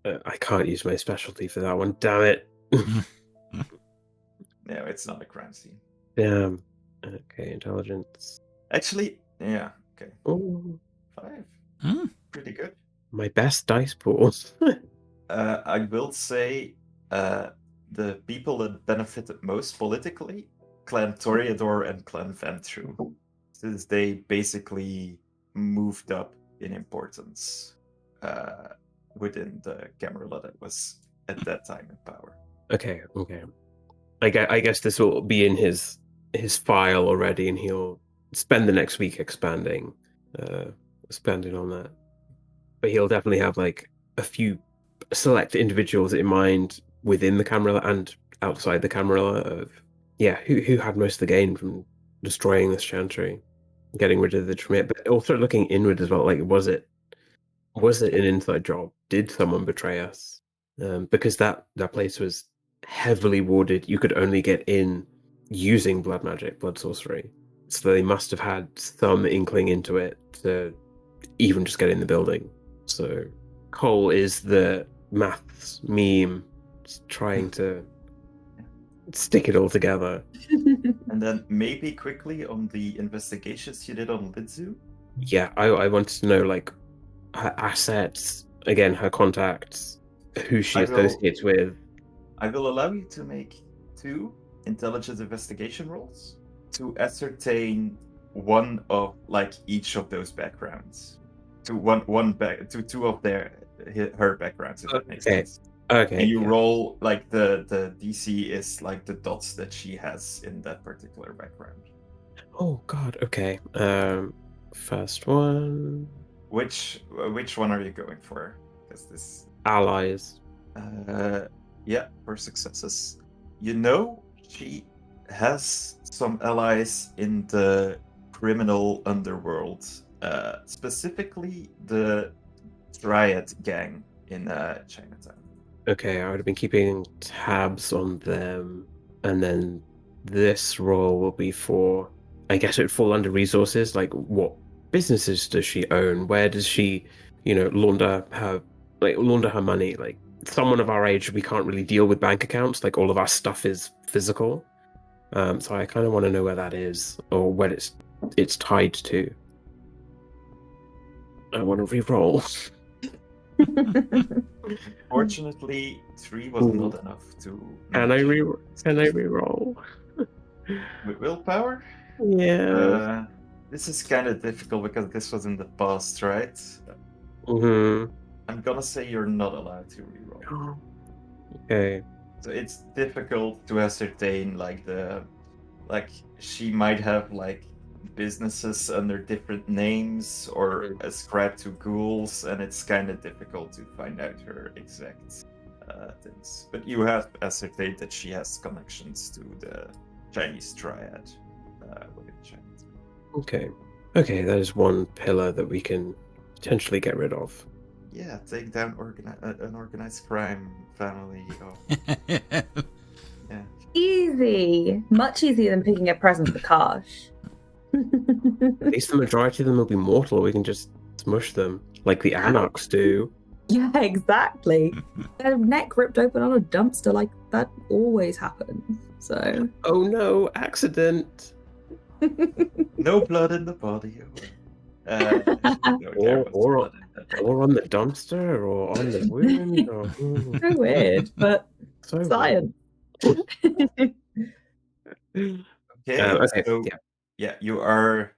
I can't use my specialty for that one. Damn it. No, it's not a crime scene. Damn. Okay, intelligence. Actually, yeah, okay. Oh, 5. Pretty good. my best dice pool. I will say the people that benefited most politically, Clan Toreador and Clan Ventru, since they basically moved up in importance within the Camarilla that was at that time in power. Okay. I guess this will be in his file already, and he'll spend the next week expanding on that. But he'll definitely have like a few select individuals in mind within the Camarilla and outside the Camarilla of who had most of the gain from destroying this chantry, getting rid of the Tremere, but also looking inward as well. Like, was it an inside job? Did someone betray us? Because that place was heavily warded. You could only get in using blood magic, blood sorcery. So they must have had some inkling into it to even just get in the building. So Cole is the maths meme, just trying to stick it all together. And then maybe quickly on the investigations you did on Lidzu. Yeah, I wanted to know like her assets, again, her contacts, who she associates with. I will allow you to make 2 intelligence investigation rolls to ascertain one of like each of those backgrounds. To 2 of her backgrounds, if that makes sense. Okay. And you roll like the DC is like the dots that she has in that particular background. Oh God. Okay. First one. Which one are you going for? Because this Allies. Yeah, for successes. You know, she has some allies in the criminal underworld, specifically the Dryad gang in Chinatown. Okay, I would have been keeping tabs on them, and then this role will be for, I guess it would fall under resources, like what businesses does she own? Where does she, launder her money? Like someone of our age, we can't really deal with bank accounts. Like all of our stuff is physical. So I kind of want to know where that is or what it's tied to. I want to re-roll. Fortunately, 3 was not enough to. Can I re-roll? With willpower? Yeah. This is kind of difficult because this was in the past, right? Mm-hmm. I'm gonna say you're not allowed to reroll. Okay. So it's difficult to ascertain, she might have businesses under different names or ascribe to ghouls, and it's kind of difficult to find out her exact things. But you have ascertained that she has connections to the Chinese triad within China. Okay, that is one pillar that we can potentially get rid of. Yeah, take down an organized crime family. Yeah. Yeah. Easy. Much easier than picking a present for Kash. At least the majority of them will be mortal. We can just smush them like the Anarchs do. Yeah, exactly. Their neck ripped open on a dumpster, like that always happens. So. Oh no, accident. No blood in the body. Or on the dumpster, or on the wound. Or... So weird, but so science. Okay, okay. So you are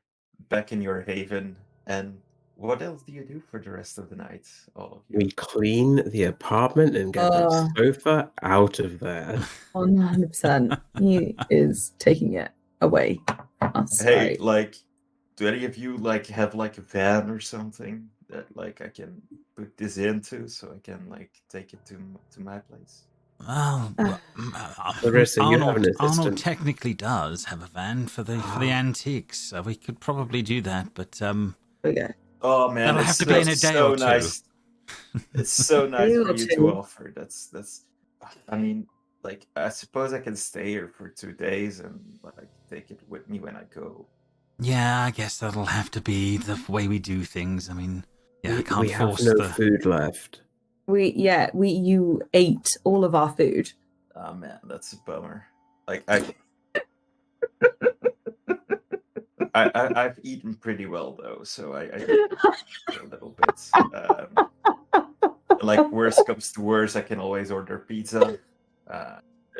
back in your haven, and what else do you do for the rest of the night? We clean the apartment and get that sofa out of there. 100%. He is taking it away. Hey, do any of you have a van or something that I can put this into so I can take it to my place? Well, Clarissa, you have an Arnold assistant. technically does have a van for the antiques, so we could probably do that. But Okay. Oh man, that'll have to be in a day or two. Nice. It's so nice for you to offer. That's. I mean, I suppose I can stay here for 2 days and take it with me when I go. Yeah, I guess that'll have to be the way we do things. I mean, I can't we have force no food left. You ate all of our food. Oh man, that's a bummer. I've eaten pretty well though, so I a little bit. Worst comes to worst, I can always order pizza.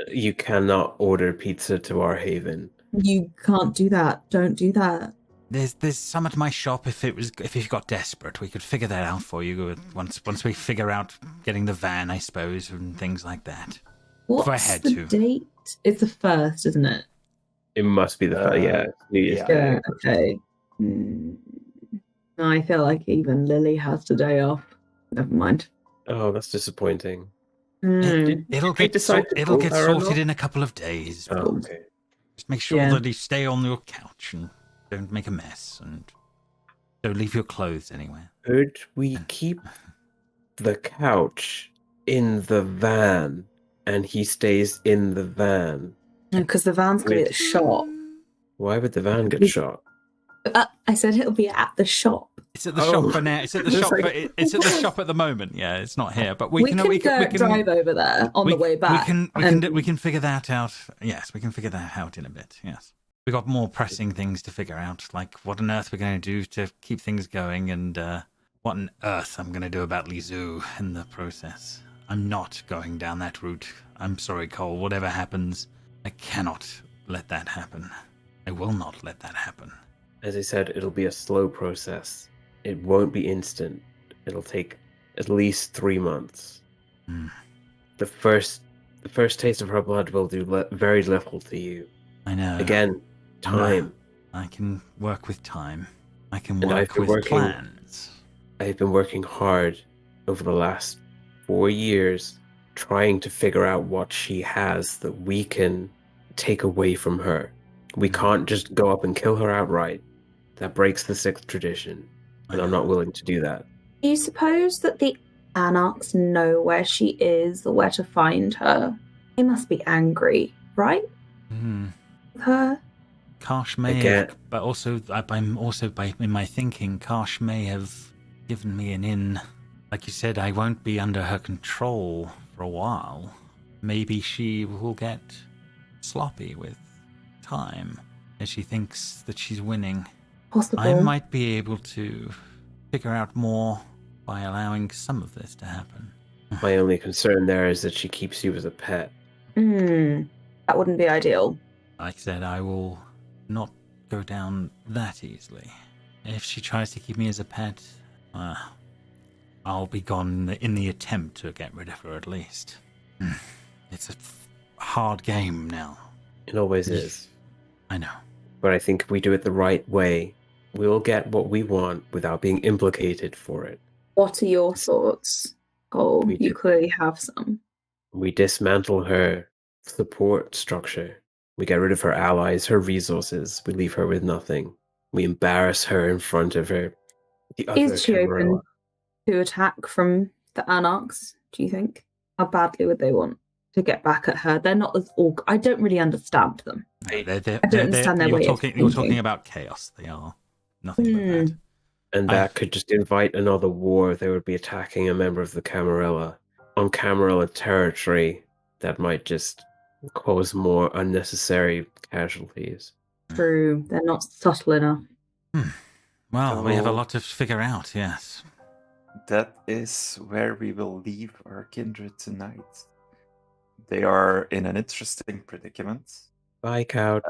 You cannot order pizza to our haven. You can't do that. Don't do that. There's some at my shop. If you got desperate, we could figure that out for you once we figure out getting the van, I suppose, and things like that. What's the date? It's the 1st, isn't it? It must be the 1st, New Year's Day. Okay. I feel like even Lily has the day off. Never mind. Oh, that's disappointing. It'll get sorted in a couple of days. Oh, okay. Just make sure that you stay on your couch and don't make a mess, and don't leave your clothes anywhere. Could we keep the couch in the van, and he stays in the van? Because the van's going to get shot. Why would the van get shot? I said it'll be at the shop. It's at the shop for now. It's at the shop. It's at the shop at the moment. Yeah, it's not here. But we can drive over there on the way back. We can figure that out. Yes, we can figure that out in a bit. Yes, we got more pressing things to figure out, like what on earth we're going to do to keep things going, and what on earth I'm going to do about Lizou in the process. I'm not going down that route. I'm sorry, Cole. Whatever happens, I cannot let that happen. I will not let that happen. As I said, it'll be a slow process. It won't be instant. It'll take at least 3 months. The first taste of her blood will do very little to you. I know. Again, time. I can work with time. I can work with plans. I've been working hard over the last 4 years trying to figure out what she has that we can take away from her. We can't just go up and kill her outright. That breaks the 6th tradition, and I'm not willing to do that. Do you suppose that the Anarchs know where she is or where to find her? They must be angry, right? Her? Kash may Again. have, but also in my thinking, Kash may have given me an in. Like you said, I won't be under her control for a while. Maybe she will get sloppy with time as she thinks that she's winning. Possible. I might be able to figure out more by allowing some of this to happen. My only concern there is that she keeps you as a pet. That wouldn't be ideal. Like I said, I will not go down that easily. If she tries to keep me as a pet, I'll be gone in the attempt to get rid of her at least. It's a hard game now. It always is. I know. But I think if we do it the right way, we'll get what we want without being implicated for it. What are your thoughts? Oh, you clearly have some. We dismantle her support structure. We get rid of her allies, her resources. We leave her with nothing. We embarrass her in front of her. Is she open to attack from the Anarchs, do you think? How badly would they want to get back at her? They're not as I don't really understand them. I don't understand their way of thinking. You're talking about chaos. They are nothing but that. And that could just invite another war. They would be attacking a member of the Camarilla on Camarilla territory. That might just cause more unnecessary casualties. True. They're not subtle enough. Well, we have a lot to figure out, yes. That is where we will leave our kindred tonight. They are in an interesting predicament. Bye, couch.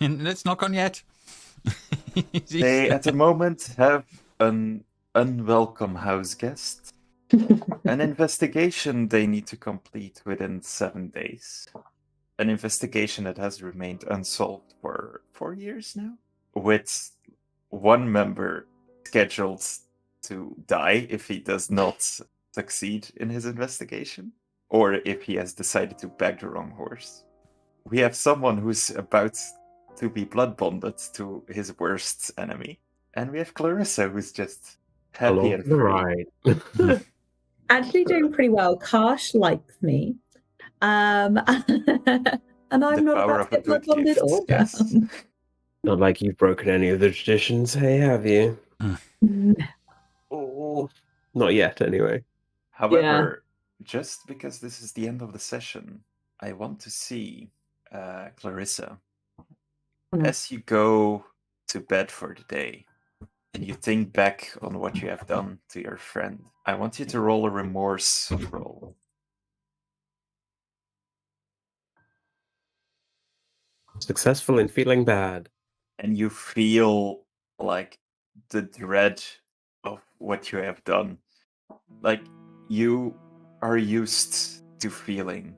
It's not gone yet. They, at the moment, have an unwelcome house guest. An investigation they need to complete within 7 days. An investigation that has remained unsolved for 4 years now. With one member scheduled to die if he does not succeed in his investigation, or if he has decided to back the wrong horse. We have someone who's about to be blood bonded to his worst enemy, and we have Clarissa who's just happy and free. Actually doing pretty well. Kash likes me. And I'm not about to get blood bonded or yes. Not like you've broken any of the traditions, hey, have you? Oh, not yet, anyway. However, just because this is the end of the session, I want to see Clarissa. As you go to bed for the day, and you think back on what you have done to your friend, I want you to roll a remorse roll. Successful in feeling bad. And you feel like the dread of what you have done. Like, you are used to feeling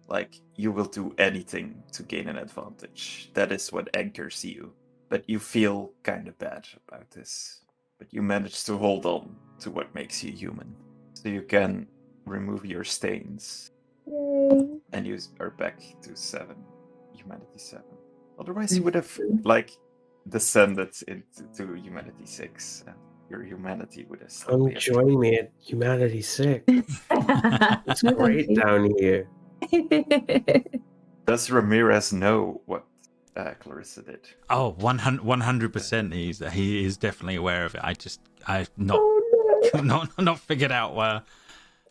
like you will do anything to gain an advantage. That is what anchors you. But you feel kind of bad about this. But you manage to hold on to what makes you human. So you can remove your stains. Yay. And you are back to 7. Humanity 7. Otherwise you would have, like, descended into Humanity 6. And your humanity would have Come join me at Humanity 6. It's great down here. Does Ramirez know what Clarissa did? Oh, 100%. He is definitely aware of it. I've not not figured out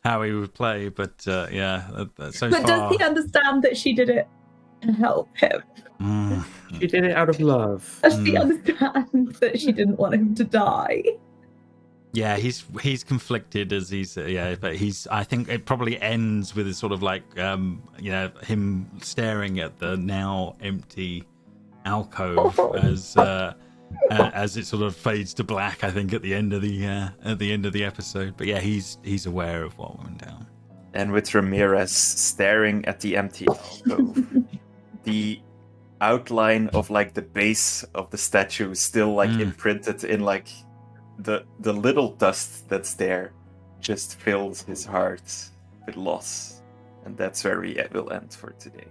how he would play, but so but far. Does he understand that she did it to help him? She did it out of love. Does he understand that she didn't want him to die? Yeah, he's conflicted as but I think it probably ends with a sort of like him staring at the now empty alcove as it sort of fades to black. I think at the end of the episode. But yeah, he's aware of what went down. And with Ramirez staring at the empty alcove, the outline of like the base of the statue is still like imprinted in like the little dust that's there just fills his heart with loss. And that's where we will end for today.